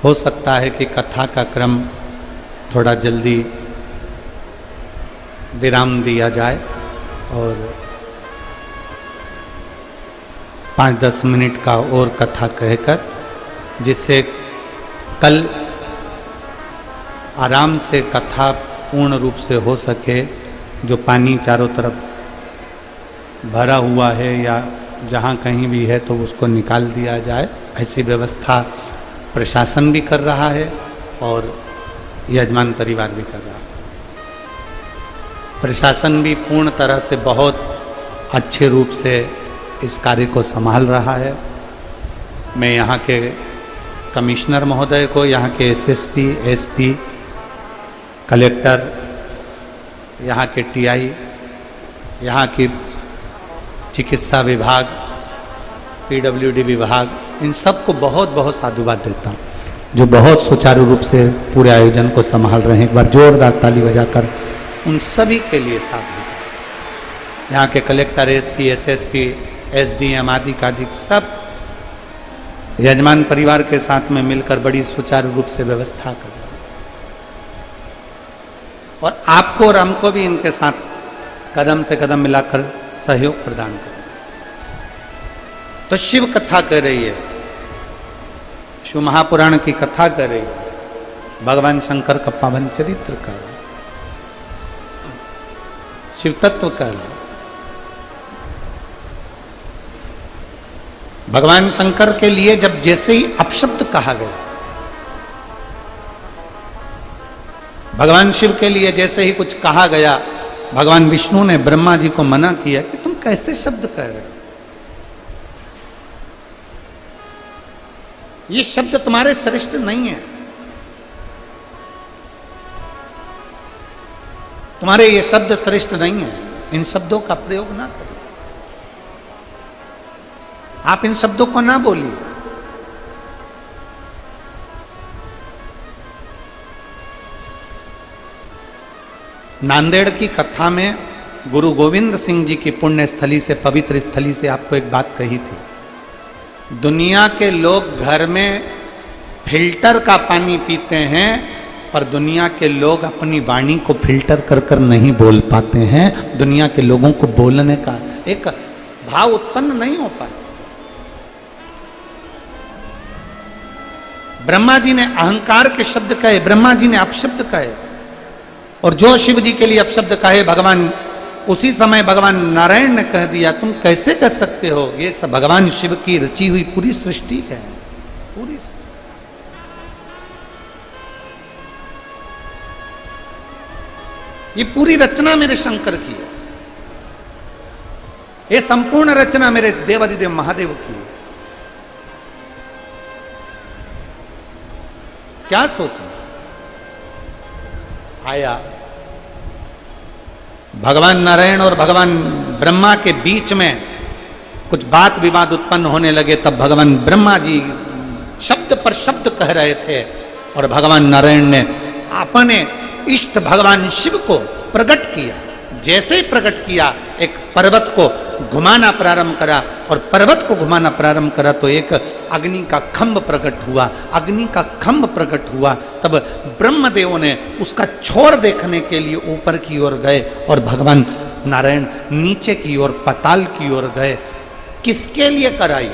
हो सकता है कि कथा का क्रम थोड़ा जल्दी विराम दिया जाए और 5-10 मिनट का और कथा कहकर, जिससे कल आराम से कथा पूर्ण रूप से हो सके। जो पानी चारों तरफ भरा हुआ है या जहाँ कहीं भी है तो उसको निकाल दिया जाए, ऐसी व्यवस्था प्रशासन भी कर रहा है और यजमान परिवार भी कर रहा है। प्रशासन भी पूर्ण तरह से बहुत अच्छे रूप से इस कार्य को संभाल रहा है। मैं यहाँ के कमिश्नर महोदय को, यहाँ के एसएसपी, एसपी, कलेक्टर, यहाँ के टीआई, यहाँ की चिकित्सा विभाग, पीडब्ल्यूडी विभाग, इन सबको बहुत बहुत साधुवाद देता हूँ, जो बहुत सुचारू रूप से पूरे आयोजन को संभाल रहे हैं। एक बार जोरदार ताली बजाकर उन सभी के लिए साधु। यहाँ के कलेक्टर, एसपी, एसएसपी, एसडीएम आदि का अधिक सब यजमान परिवार के साथ में मिलकर बड़ी सुचारू रूप से व्यवस्था कर रहे हैं और आपको और हमको भी इनके साथ कदम से कदम मिलाकर सहयोग प्रदान करें। तो शिव कथा कर रही है, शिव महापुराण की कथा कर रही है, भगवान शंकर का पावन चरित्र कर रहा है, शिव तत्व कर रहा है। भगवान शंकर के लिए जब जैसे ही अपशब्द कहा गया, भगवान शिव के लिए जैसे ही कुछ कहा गया, भगवान विष्णु ने ब्रह्मा जी को मना किया कि तुम कैसे शब्द कह रहे हो, ये शब्द तुम्हारे श्रेष्ठ नहीं है, तुम्हारे ये शब्द श्रेष्ठ नहीं है, इन शब्दों का प्रयोग ना करो, आप इन शब्दों को ना बोलिए। नांदेड़ की कथा में गुरु गोविंद सिंह जी की पुण्य स्थली से, पवित्र स्थली से आपको एक बात कही थी, दुनिया के लोग घर में फिल्टर का पानी पीते हैं, पर दुनिया के लोग अपनी वाणी को फिल्टर कर कर नहीं बोल पाते हैं। दुनिया के लोगों को बोलने का एक भाव उत्पन्न नहीं हो पाता। ब्रह्मा जी ने अहंकार के शब्द कहे, ब्रह्मा जी ने अपशब्द कहे, और जो शिव जी के लिए अपशब्द कहे भगवान, उसी समय भगवान नारायण ने कह दिया तुम कैसे कह सकते हो, ये सब भगवान शिव की रची हुई पूरी सृष्टि है, पूरी। ये पूरी रचना मेरे शंकर की है, ये संपूर्ण रचना मेरे देवाधिदेव महादेव की है। क्या सोचा, आया भगवान नारायण और भगवान ब्रह्मा के बीच में कुछ बात विवाद उत्पन्न होने लगे, तब भगवान ब्रह्मा जी शब्द पर शब्द कह रहे थे और भगवान नारायण ने अपने इष्ट भगवान शिव को प्रकट किया। जैसे ही प्रकट किया, एक पर्वत को घुमाना प्रारंभ करा, और पर्वत को घुमाना प्रारंभ करा तो एक अग्नि का खंभ प्रकट हुआ। अग्नि का खंभ प्रकट हुआ, तब ब्रह्मदेव ने उसका छोर देखने के लिए ऊपर की ओर गए और भगवान नारायण नीचे की ओर पाताल की ओर गए। किसके लिए कराई?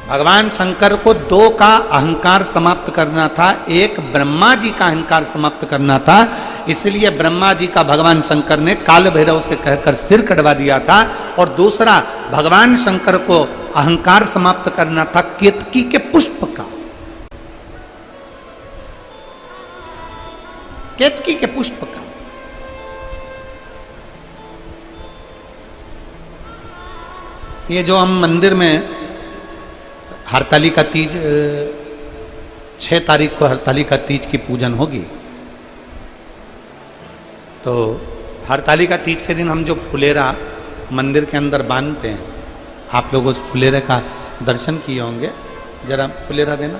भगवान शंकर को दो का अहंकार समाप्त करना था, एक ब्रह्मा जी का अहंकार समाप्त करना था, इसलिए ब्रह्मा जी का भगवान शंकर ने काल भैरव से कहकर सिर कटवा दिया था, और दूसरा भगवान शंकर को अहंकार समाप्त करना था केतकी के पुष्प का, केतकी के पुष्प का। ये जो हम मंदिर में हरतालिका तीज 6 तारीख को हरतालिका तीज की पूजन होगी, तो हरतालिका तीज के दिन हम जो फुलेरा मंदिर के अंदर बांधते हैं, आप लोग उस फुलेरे का दर्शन किए होंगे, जरा फुलेरा देना।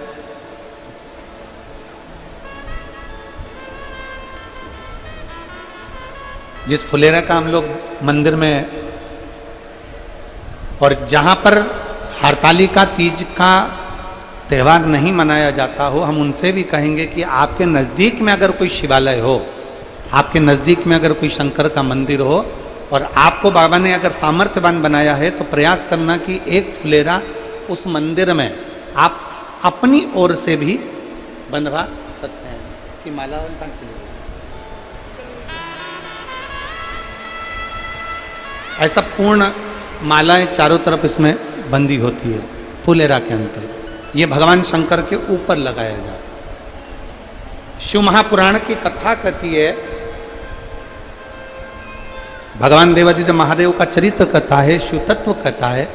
जिस फुलेरा का हम लोग मंदिर में, और जहां पर हरतालिका तीज का त्यौहार नहीं मनाया जाता हो, हम उनसे भी कहेंगे कि आपके नज़दीक में अगर कोई शिवालय हो, आपके नज़दीक में अगर कोई शंकर का मंदिर हो, और आपको बाबा ने अगर सामर्थ्यवान बनाया है, तो प्रयास करना कि एक फुलेरा उस मंदिर में आप अपनी ओर से भी बंधवा सकते हैं। इसकी माला कहाँ चली गई? ऐसा पूर्ण मालाएं चारों तरफ इसमें बंदी होती है फुलेरा के अंतर्गत। ये भगवान शंकर के ऊपर लगाया जाता है। शिव महापुराण की कथा कहती है, भगवान देवादिदेव महादेव का चरित्र कथा है, शिव तत्व कथा है,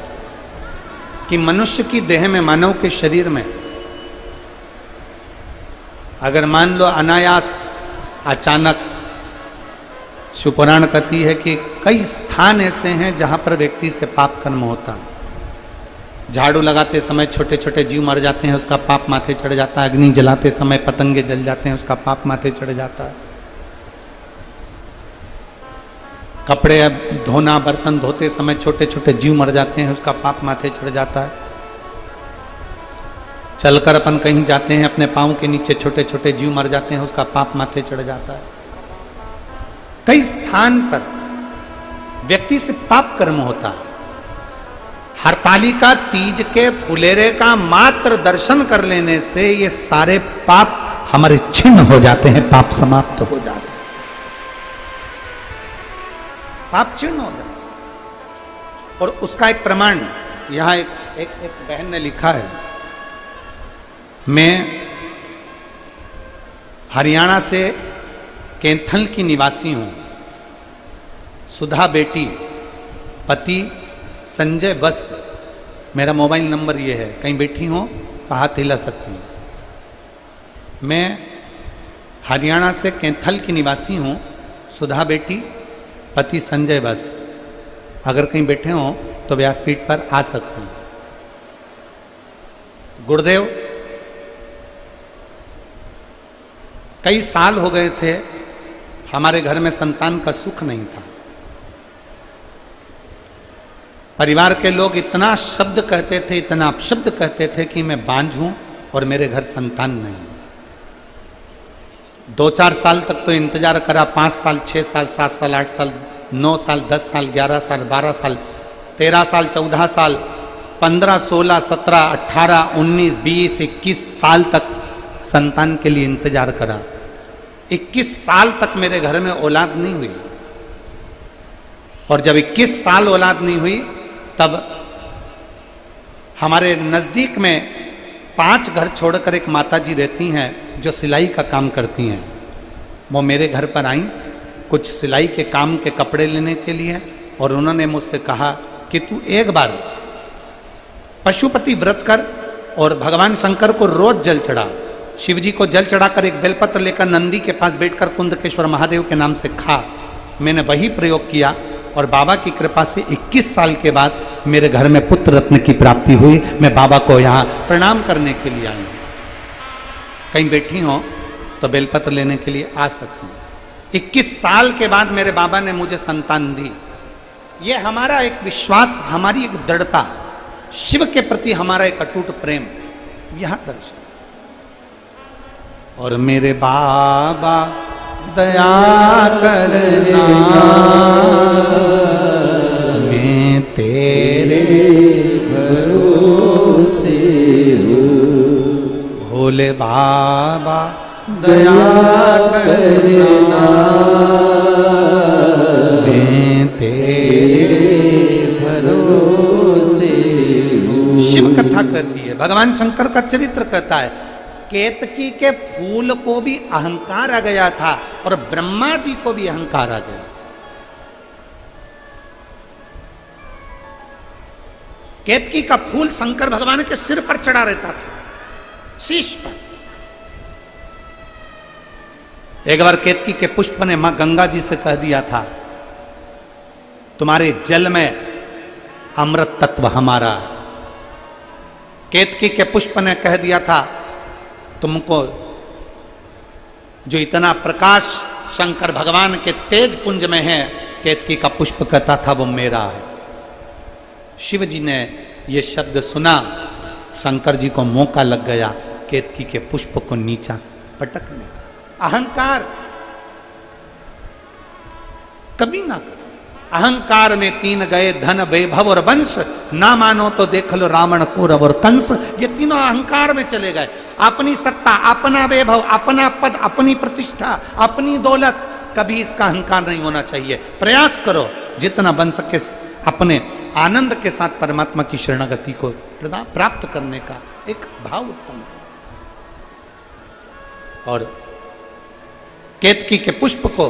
कि मनुष्य की देह में, मानव के शरीर में अगर मान लो अनायास अचानक, शिव पुराण कहती है कि कई स्थान ऐसे हैं जहां पर व्यक्ति से पाप कर्म होता है। झाड़ू लगाते समय छोटे छोटे जीव मर जाते हैं, उसका पाप माथे चढ़ जाता है। अग्नि जलाते समय पतंगे जल जाते हैं, उसका पाप माथे चढ़ जाता है। कपड़े धोना, बर्तन धोते समय छोटे छोटे जीव मर जाते हैं, उसका पाप माथे चढ़ जाता है। चलकर अपन कहीं जाते हैं, अपने पाँव के नीचे छोटे छोटे जीव मर जाते हैं, उसका पाप माथे चढ़ जाता है। कई स्थान पर व्यक्ति से पाप कर्म होता है। हरतालिका तीज के फुलेरे का मात्र दर्शन कर लेने से ये सारे पाप हमारे छिन्न हो जाते हैं, पाप समाप्त हो जाते हैं, पाप छिन्न हो जाते हैं। और उसका एक प्रमाण यहां एक बहन ने लिखा है। मैं हरियाणा से कैथल की निवासी हूं। सुधा बेटी, पति संजय बस मेरा मोबाइल नंबर ये है, कहीं बैठी हो तो हाथ हिला सकती हैं। मैं हरियाणा से कैथल की निवासी हूँ, सुधा बेटी, पति संजय बस। अगर कहीं बैठे हो तो व्यासपीठ पर आ सकते हैं। गुरुदेव, कई साल हो गए थे हमारे घर में संतान का सुख नहीं था। परिवार के लोग इतना शब्द कहते थे, इतना अपशब्द कहते थे कि मैं बांझ हूं और मेरे घर संतान नहीं। 2-4 साल तक तो इंतजार करा, 5 साल, 6 साल, 7 साल, 8 साल, 9 साल, 10 साल, 11 साल, 12 साल, 13 साल, 14 साल, 15, 16, 17, 18, 19, 20, 21 साल तक संतान के लिए इंतजार करा। 21 साल तक मेरे घर में औलाद नहीं हुई। और जब 21 साल औलाद नहीं हुई, तब हमारे नज़दीक में 5 घर छोड़कर एक माताजी रहती हैं जो सिलाई का काम करती हैं। वो मेरे घर पर आई कुछ सिलाई के काम के कपड़े लेने के लिए, और उन्होंने मुझसे कहा कि तू एक बार पशुपति व्रत कर और भगवान शंकर को रोज जल चढ़ा। शिव जी को जल चढ़ाकर एक बेलपत्र लेकर नंदी के पास बैठकर कुंदकेश्वर महादेव के नाम से खा। मैंने वही प्रयोग किया और बाबा की कृपा से 21 साल के बाद मेरे घर में पुत्र रत्न की प्राप्ति हुई। मैं बाबा को यहाँ प्रणाम करने के लिए आई हूँ। कहीं बैठी हो तो बेलपत्र लेने के लिए आ सकती हूँ। 21 साल के बाद मेरे बाबा ने मुझे संतान दी। ये हमारा एक विश्वास, हमारी एक दृढ़ता, शिव के प्रति हमारा एक अटूट प्रेम यह दर्शन। और मेरे बाबा दया करना, मैं तेरे भरोसे हूँ। भोले बाबा दया करना, मैं तेरे भरोसे हूँ। शिव कथा कहती है, भगवान शंकर का चरित्र कहता है, केतकी के फूल को भी अहंकार आ गया था और ब्रह्मा जी को भी अहंकार आ गया। केतकी का फूल शंकर भगवान के सिर पर चढ़ा रहता था, शीश पर। एक बार केतकी के पुष्प ने मां गंगा जी से कह दिया था, तुम्हारे जल में अमृत तत्व हमारा है। केतकी के पुष्प ने कह दिया था, तुमको जो इतना प्रकाश शंकर भगवान के तेज पुंज में है, केतकी का पुष्प कहता था वो मेरा है। शिव जी ने ये शब्द सुना, शंकर जी को मौका लग गया केतकी के पुष्प को नीचा पटकने का। अहंकार कभी ना करो। अहंकार में 3 गए, धन, वैभव और वंश। ना मानो तो देख लो रावण, कौरव और कंस। ये तीनों अहंकार में चले गए। अपनी सत्ता, अपना वैभव, अपना पद, अपनी प्रतिष्ठा, अपनी दौलत, कभी इसका अहंकार नहीं होना चाहिए। प्रयास करो जितना बन सके अपने आनंद के साथ परमात्मा की शरणागति को प्राप्त करने का एक भाव उत्पन्न करो। और केतकी के पुष्प को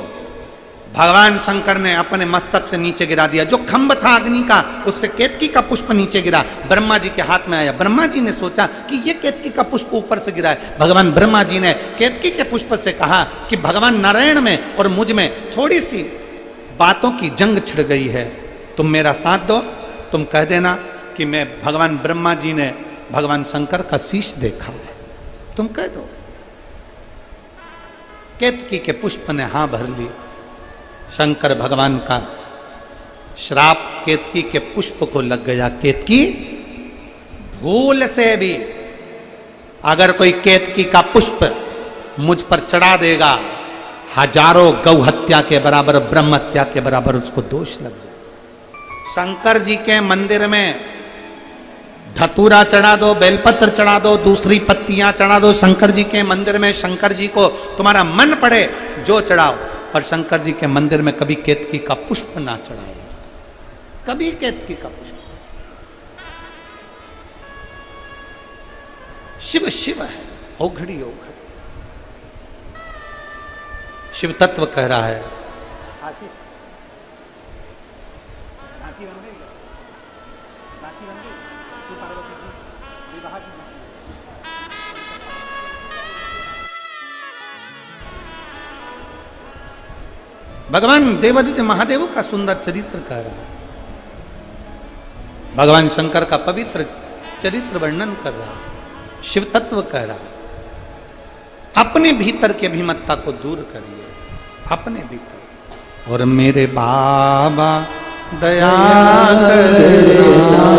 भगवान शंकर ने अपने मस्तक से नीचे गिरा दिया। जो खंभ था अग्नि का, उससे केतकी का पुष्प नीचे गिरा, ब्रह्मा जी के हाथ में आया। ब्रह्मा जी ने सोचा कि ये केतकी का पुष्प ऊपर से गिरा है। भगवान ब्रह्मा जी ने केतकी के पुष्प से कहा कि भगवान नारायण में और मुझ में थोड़ी सी बातों की जंग छिड़ गई है, तुम मेरा साथ दो। तुम कह देना कि मैं भगवान ब्रह्मा जी ने भगवान शंकर का शीश देखा है, तुम कह दो। केतकी के पुष्प ने हाँ भर ली। शंकर भगवान का श्राप केतकी के पुष्प को लग गया। केतकी, भूल से भी अगर कोई केतकी का पुष्प मुझ पर चढ़ा देगा, हजारों गौ हत्या के बराबर, ब्रह्म हत्या के बराबर उसको दोष लग जाए। शंकर जी के मंदिर में धतूरा चढ़ा दो, बेलपत्र चढ़ा दो, दूसरी पत्तियां चढ़ा दो। शंकर जी के मंदिर में शंकर जी को तुम्हारा मन पड़े जो चढ़ाओ, और शंकर जी के मंदिर में कभी केतकी का पुष्प ना चढ़ाया जाए, कभी केतकी का पुष्प। शिव शिव है, औघड़ी औघड़ी। शिव तत्व कह रहा है। आशीष, झांकी बन गई, झांकी बन गई, कुछ भगवान देवादित्य महादेव का सुंदर चरित्र कह रहा है, भगवान शंकर का पवित्र चरित्र वर्णन कर रहा है, शिव तत्व कह रहा है। अपने भीतर की अभिमत्ता को दूर करिए, अपने भीतर। और मेरे बाबा दया करना,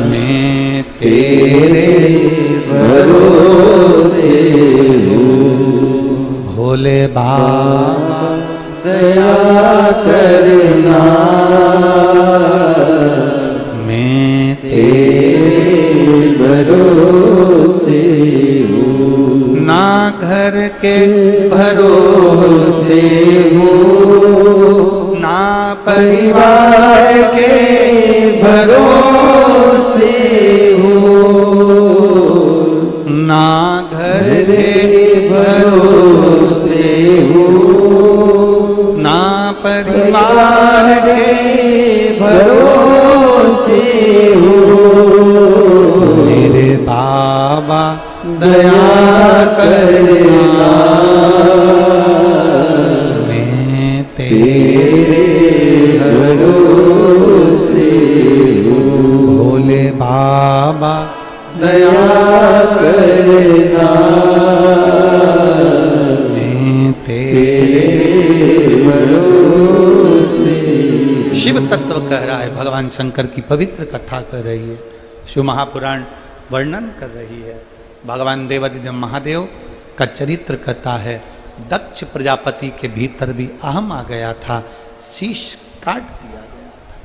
मैं तेरे भरोसे भोले बाबा दया करना, मैं तेरे भरोसे हूँ। ना घर के भरोसे हूँ, ना परिवार के भरोसे हूँ, ना घर के भरोसे हूँ, ना परिवार के भरोसे हूँ। मेरे बाबा दया करना, मैं तेरे भरोसे हूँ। भोले बाबा दया करना, मैं तेरे भरोसे। शिव तत्व कह रहा है, भगवान शंकर की पवित्र कथा कर रही है, शिव महापुराण वर्णन कर रही है। भगवान देवादिदेव महादेव का चरित्र कहता है, दक्ष प्रजापति के भीतर भी अहम आ गया था, शीश काट दिया गया था।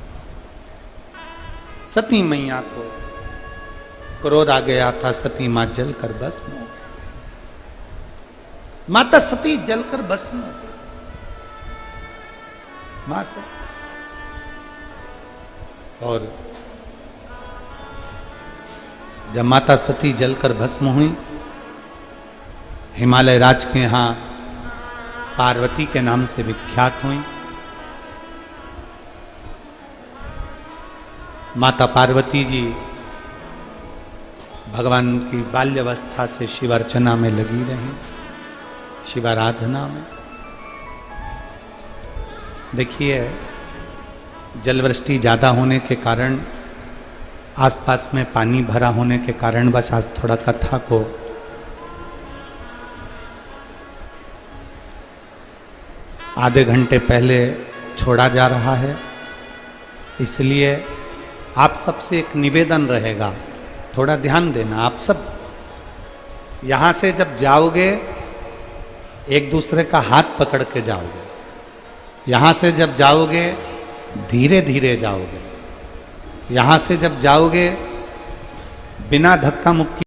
सती मैया को क्रोध आ गया था, सती मां जलकर भस्म हो गई थी। माता सती जलकर भस्म हो गई। मां सती और जब माता सती जलकर भस्म हुई, हिमालय राज के यहाँ पार्वती के नाम से विख्यात हुई। माता पार्वती जी भगवान की बाल्यावस्था से शिव अर्चना में लगी रही, शिवाराधना में। देखिए, जलवृष्टि ज़्यादा होने के कारण, आसपास में पानी भरा होने के कारण बस आज थोड़ा कथा को आधे घंटे पहले छोड़ा जा रहा है। इसलिए आप सबसे एक निवेदन रहेगा, थोड़ा ध्यान देना। आप सब यहाँ से जब जाओगे, एक दूसरे का हाथ पकड़ के जाओगे। यहाँ से जब जाओगे, धीरे धीरे जाओगे। यहाँ से जब जाओगे, बिना धक्का मुक्की